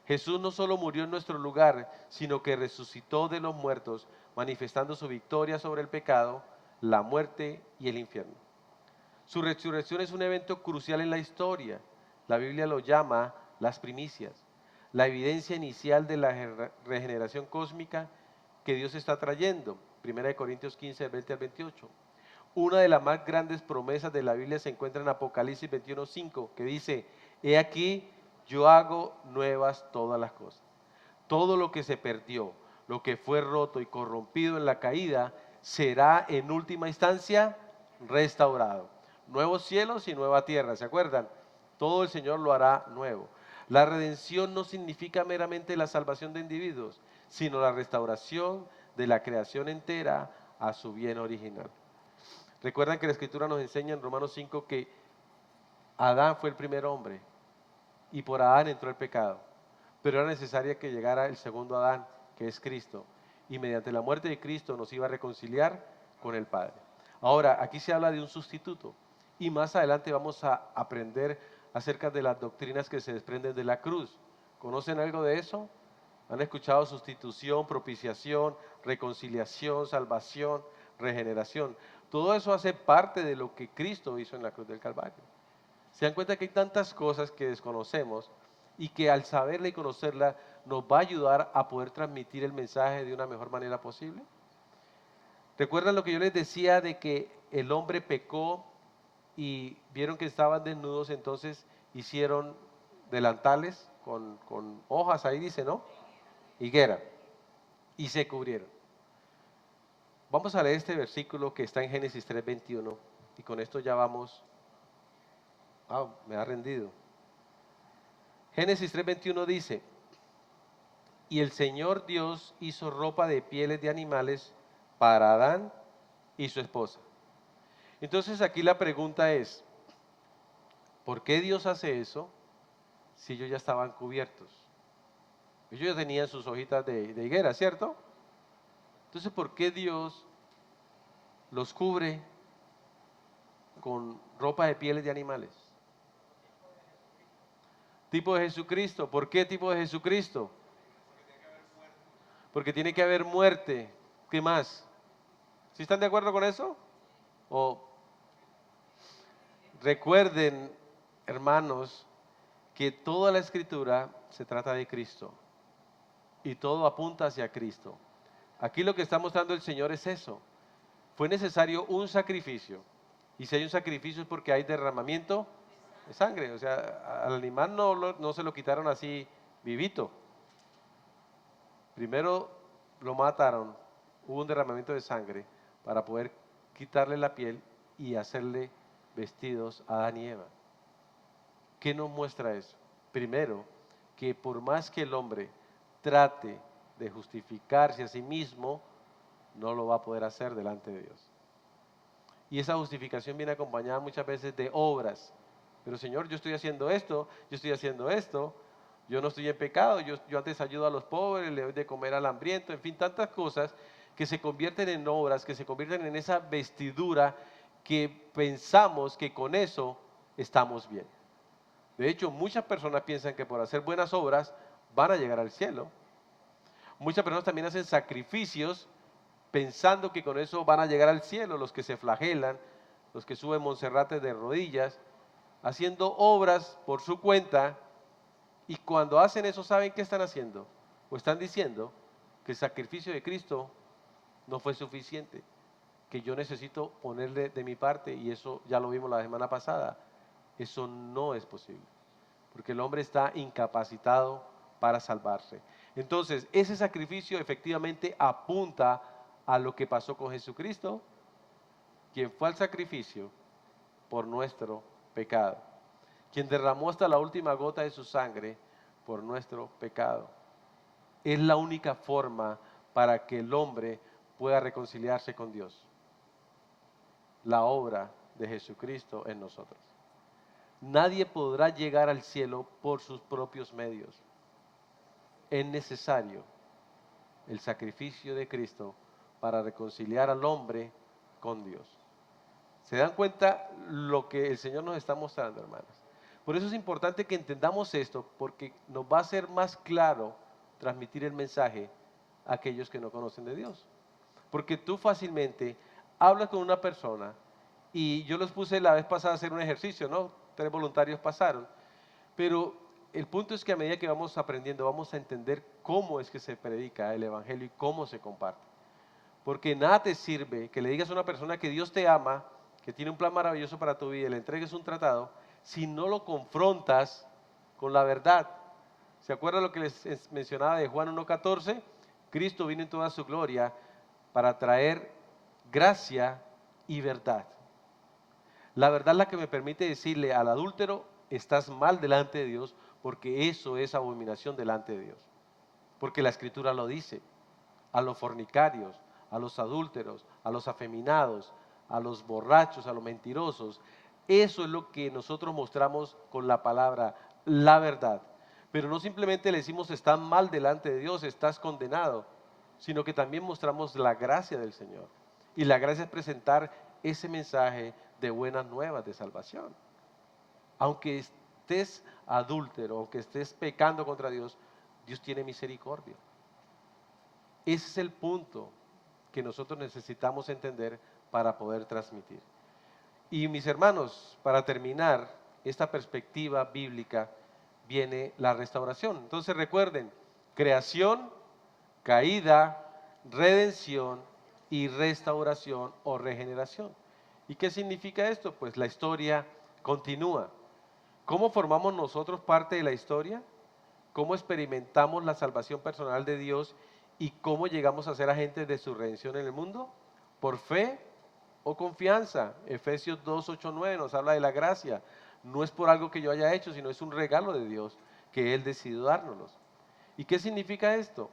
Jesús no solo murió en nuestro lugar, sino que resucitó de los muertos, manifestando su victoria sobre el pecado, la muerte y el infierno. Su resurrección es un evento crucial en la historia. La Biblia lo llama las primicias, la evidencia inicial de la regeneración cósmica que Dios está trayendo. 1 Corintios 15, 20 al 28. Una de las más grandes promesas de la Biblia se encuentra en Apocalipsis 21:5, que dice: he aquí, yo hago nuevas todas las cosas. Todo lo que se perdió, lo que fue roto y corrompido en la caída, será en última instancia restaurado. Nuevos cielos y nueva tierra, ¿se acuerdan? Todo el Señor lo hará nuevo. La redención no significa meramente la salvación de individuos, sino la restauración de la creación entera a su bien original. Recuerdan que la Escritura nos enseña en Romanos 5 que Adán fue el primer hombre y por Adán entró el pecado, pero era necesario que llegara el segundo Adán, que es Cristo, y mediante la muerte de Cristo nos iba a reconciliar con el Padre. Ahora, aquí se habla de un sustituto y más adelante vamos a aprender acerca de las doctrinas que se desprenden de la cruz. ¿Conocen algo de eso? ¿Han escuchado sustitución, propiciación, reconciliación, salvación, regeneración? Todo eso hace parte de lo que Cristo hizo en la cruz del Calvario. Se dan cuenta que hay tantas cosas que desconocemos y que al saberla y conocerla nos va a ayudar a poder transmitir el mensaje de una mejor manera posible. ¿Recuerdan lo que yo les decía de que el hombre pecó y vieron que estaban desnudos, entonces hicieron delantales con hojas, ahí dice, ¿no? Higuera, y se cubrieron. Vamos a leer este versículo que está en Génesis 3:21 y con esto ya vamos. Me ha rendido. Génesis 3:21 dice: y el Señor Dios hizo ropa de pieles de animales para Adán y su esposa. Entonces aquí la pregunta es, ¿por qué Dios hace eso si ellos ya estaban cubiertos? Ellos ya tenían sus hojitas de higuera, ¿cierto? Entonces, ¿por qué Dios los cubre con ropa de pieles de animales? Tipo de Jesucristo. ¿Por qué tipo de Jesucristo? Porque tiene que haber muerte. ¿Qué más? ¿Sí están de acuerdo con eso? O recuerden, hermanos, que toda la Escritura se trata de Cristo y todo apunta hacia Cristo. Aquí lo que está mostrando el Señor es eso. Fue necesario un sacrificio. Y si hay un sacrificio es porque hay derramamiento de sangre. O sea, al animal no se lo quitaron así vivito. Primero lo mataron, hubo un derramamiento de sangre para poder quitarle la piel y hacerle vestidos a Adán y Eva. ¿Qué nos muestra eso? Primero, que por más que el hombre trate de justificarse a sí mismo, no lo va a poder hacer delante de Dios. Y esa justificación viene acompañada muchas veces de obras. Pero Señor, yo estoy haciendo esto, yo estoy haciendo esto, yo no estoy en pecado, yo antes ayudo a los pobres, le doy de comer al hambriento, en fin, tantas cosas que se convierten en obras, que se convierten en esa vestidura que pensamos que con eso estamos bien. De hecho, muchas personas piensan que por hacer buenas obras van a llegar al cielo. Muchas personas también hacen sacrificios pensando que con eso van a llegar al cielo, los que se flagelan, los que suben Monserrate de rodillas, haciendo obras por su cuenta, y cuando hacen eso, ¿saben qué están haciendo? O están diciendo que el sacrificio de Cristo no fue suficiente, que yo necesito ponerle de mi parte, y eso ya lo vimos la semana pasada. Eso no es posible, porque el hombre está incapacitado para salvarse. Entonces, ese sacrificio efectivamente apunta a lo que pasó con Jesucristo, quien fue al sacrificio por nuestro pecado, quien derramó hasta la última gota de su sangre por nuestro pecado. Es la única forma para que el hombre pueda reconciliarse con Dios, la obra de Jesucristo en nosotros. Nadie podrá llegar al cielo por sus propios medios. Es necesario el sacrificio de Cristo para reconciliar al hombre con Dios. ¿Se dan cuenta lo que el Señor nos está mostrando, hermanos? Por eso es importante que entendamos esto, porque nos va a ser más claro transmitir el mensaje a aquellos que no conocen de Dios. Porque tú fácilmente hablas con una persona, y yo los puse la vez pasada a hacer un ejercicio, ¿no? 3 voluntarios pasaron, pero el punto es que a medida que vamos aprendiendo, vamos a entender cómo es que se predica el Evangelio y cómo se comparte. Porque nada te sirve que le digas a una persona que Dios te ama, que tiene un plan maravilloso para tu vida, y le entregues un tratado, si no lo confrontas con la verdad. ¿Se acuerdan lo que les mencionaba de Juan 1:14? Cristo vino en toda su gloria para traer gracia y verdad. La verdad es la que me permite decirle al adúltero: estás mal delante de Dios, porque eso es abominación delante de Dios. Porque la Escritura lo dice. A los fornicarios, a los adúlteros, a los afeminados, a los borrachos, a los mentirosos. Eso es lo que nosotros mostramos con la palabra, la verdad. Pero no simplemente le decimos estás mal delante de Dios, estás condenado, sino que también mostramos la gracia del Señor. Y la gracia es presentar ese mensaje de buenas nuevas de salvación. Aunque estés adúltero, aunque estés pecando contra Dios, Dios tiene misericordia. Ese es el punto que nosotros necesitamos entender para poder transmitir. Y mis hermanos, para terminar esta perspectiva bíblica, viene la restauración. Entonces recuerden: creación, caída, redención y restauración o regeneración. ¿Y qué significa esto? Pues la historia continúa. ¿Cómo formamos nosotros parte de la historia? ¿Cómo experimentamos la salvación personal de Dios y cómo llegamos a ser agentes de su redención en el mundo? ¿Por fe o confianza? Efesios 2, 8, 9 nos habla de la gracia. No es por algo que yo haya hecho, sino es un regalo de Dios que Él decidió dárnoslos. ¿Y qué significa esto?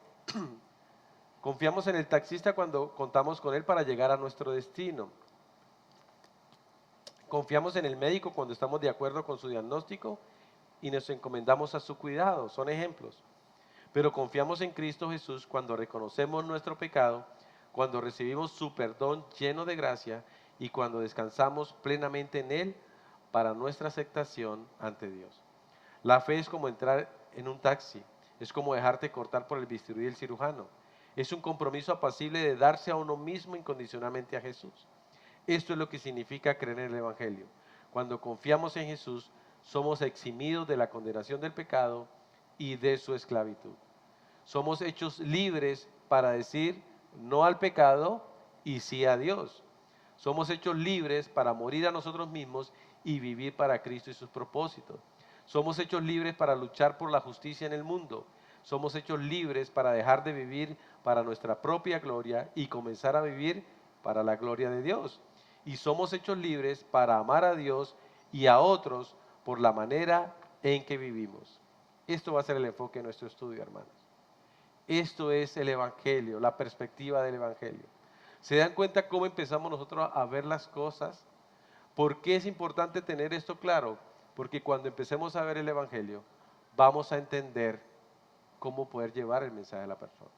Confiamos en el taxista cuando contamos con él para llegar a nuestro destino. Confiamos en el médico cuando estamos de acuerdo con su diagnóstico y nos encomendamos a su cuidado. Son ejemplos. Pero confiamos en Cristo Jesús cuando reconocemos nuestro pecado, cuando recibimos su perdón lleno de gracia y cuando descansamos plenamente en Él para nuestra aceptación ante Dios. La fe es como entrar en un taxi, es como dejarte cortar por el bisturí del cirujano. Es un compromiso apacible de darse a uno mismo incondicionalmente a Jesús. Esto es lo que significa creer en el Evangelio. Cuando confiamos en Jesús, somos eximidos de la condenación del pecado y de su esclavitud. Somos hechos libres para decir no al pecado y sí a Dios. Somos hechos libres para morir a nosotros mismos y vivir para Cristo y sus propósitos. Somos hechos libres para luchar por la justicia en el mundo. Somos hechos libres para dejar de vivir para nuestra propia gloria y comenzar a vivir para la gloria de Dios. Y somos hechos libres para amar a Dios y a otros por la manera en que vivimos. Esto va a ser el enfoque de nuestro estudio, hermanos. Esto es el Evangelio, la perspectiva del Evangelio. ¿Se dan cuenta cómo empezamos nosotros a ver las cosas? ¿Por qué es importante tener esto claro? Porque cuando empecemos a ver el Evangelio, vamos a entender cómo poder llevar el mensaje a la persona.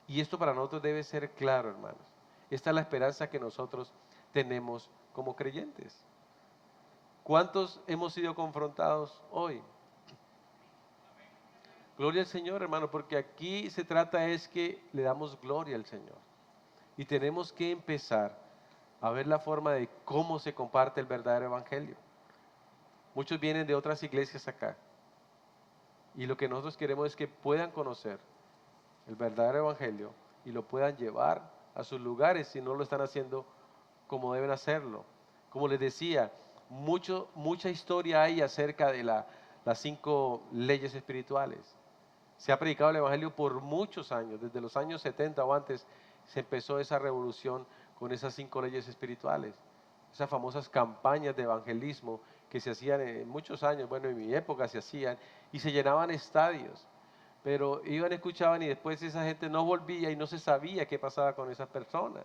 Y esto para nosotros debe ser claro, hermanos. Esta es la esperanza que nosotros tenemos como creyentes. ¿Cuántos hemos sido confrontados hoy? Gloria al Señor, hermano, porque aquí se trata es que le damos gloria al Señor. Y tenemos que empezar a ver la forma de cómo se comparte el verdadero evangelio. Muchos vienen de otras iglesias acá. Y lo que nosotros queremos es que puedan conocer el verdadero evangelio y lo puedan llevar a sus lugares si no lo están haciendo como deben hacerlo. Como les decía, mucha historia hay acerca de las 5 leyes espirituales. Se ha predicado el evangelio por muchos años, desde los años 70 o antes se empezó esa revolución con esas 5 leyes espirituales. Esas famosas campañas de evangelismo que se hacían en muchos años, bueno, en mi época se hacían y se llenaban estadios. Pero iban, escuchaban y después esa gente no volvía y no se sabía qué pasaba con esas personas.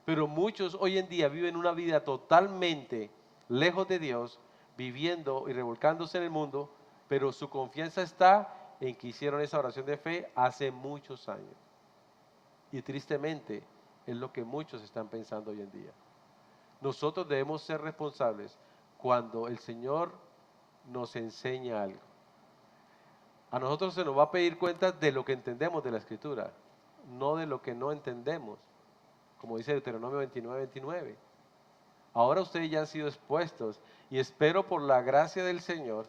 Pero muchos hoy en día viven una vida totalmente lejos de Dios, viviendo y revolcándose en el mundo, pero su confianza está en que hicieron esa oración de fe hace muchos años. Y tristemente es lo que muchos están pensando hoy en día. Nosotros debemos ser responsables cuando el Señor nos enseña algo. A nosotros se nos va a pedir cuentas de lo que entendemos de la Escritura, no de lo que no entendemos, como dice Deuteronomio 29:29. Ahora ustedes ya han sido expuestos y espero por la gracia del Señor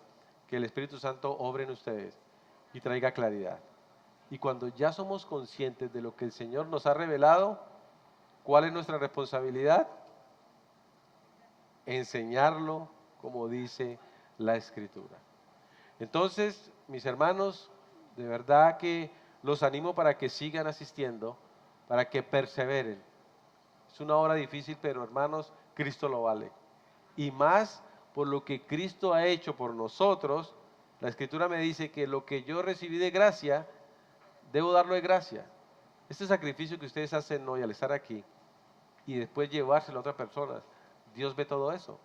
que el Espíritu Santo obre en ustedes y traiga claridad. Y cuando ya somos conscientes de lo que el Señor nos ha revelado, ¿cuál es nuestra responsabilidad? Enseñarlo como dice la Escritura. Entonces, mis hermanos, de verdad que los animo para que sigan asistiendo, para que perseveren. Es una hora difícil, pero hermanos, Cristo lo vale. Y más por lo que Cristo ha hecho por nosotros, la Escritura me dice que lo que yo recibí de gracia, debo darlo de gracia. Este sacrificio que ustedes hacen hoy al estar aquí y después llevárselo a otras personas, Dios ve todo eso.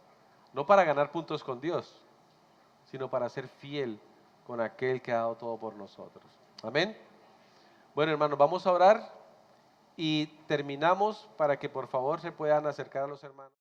No para ganar puntos con Dios, sino para ser fiel con aquel que ha dado todo por nosotros. Amén. Bueno, hermanos, vamos a orar y terminamos para que por favor se puedan acercar a los hermanos.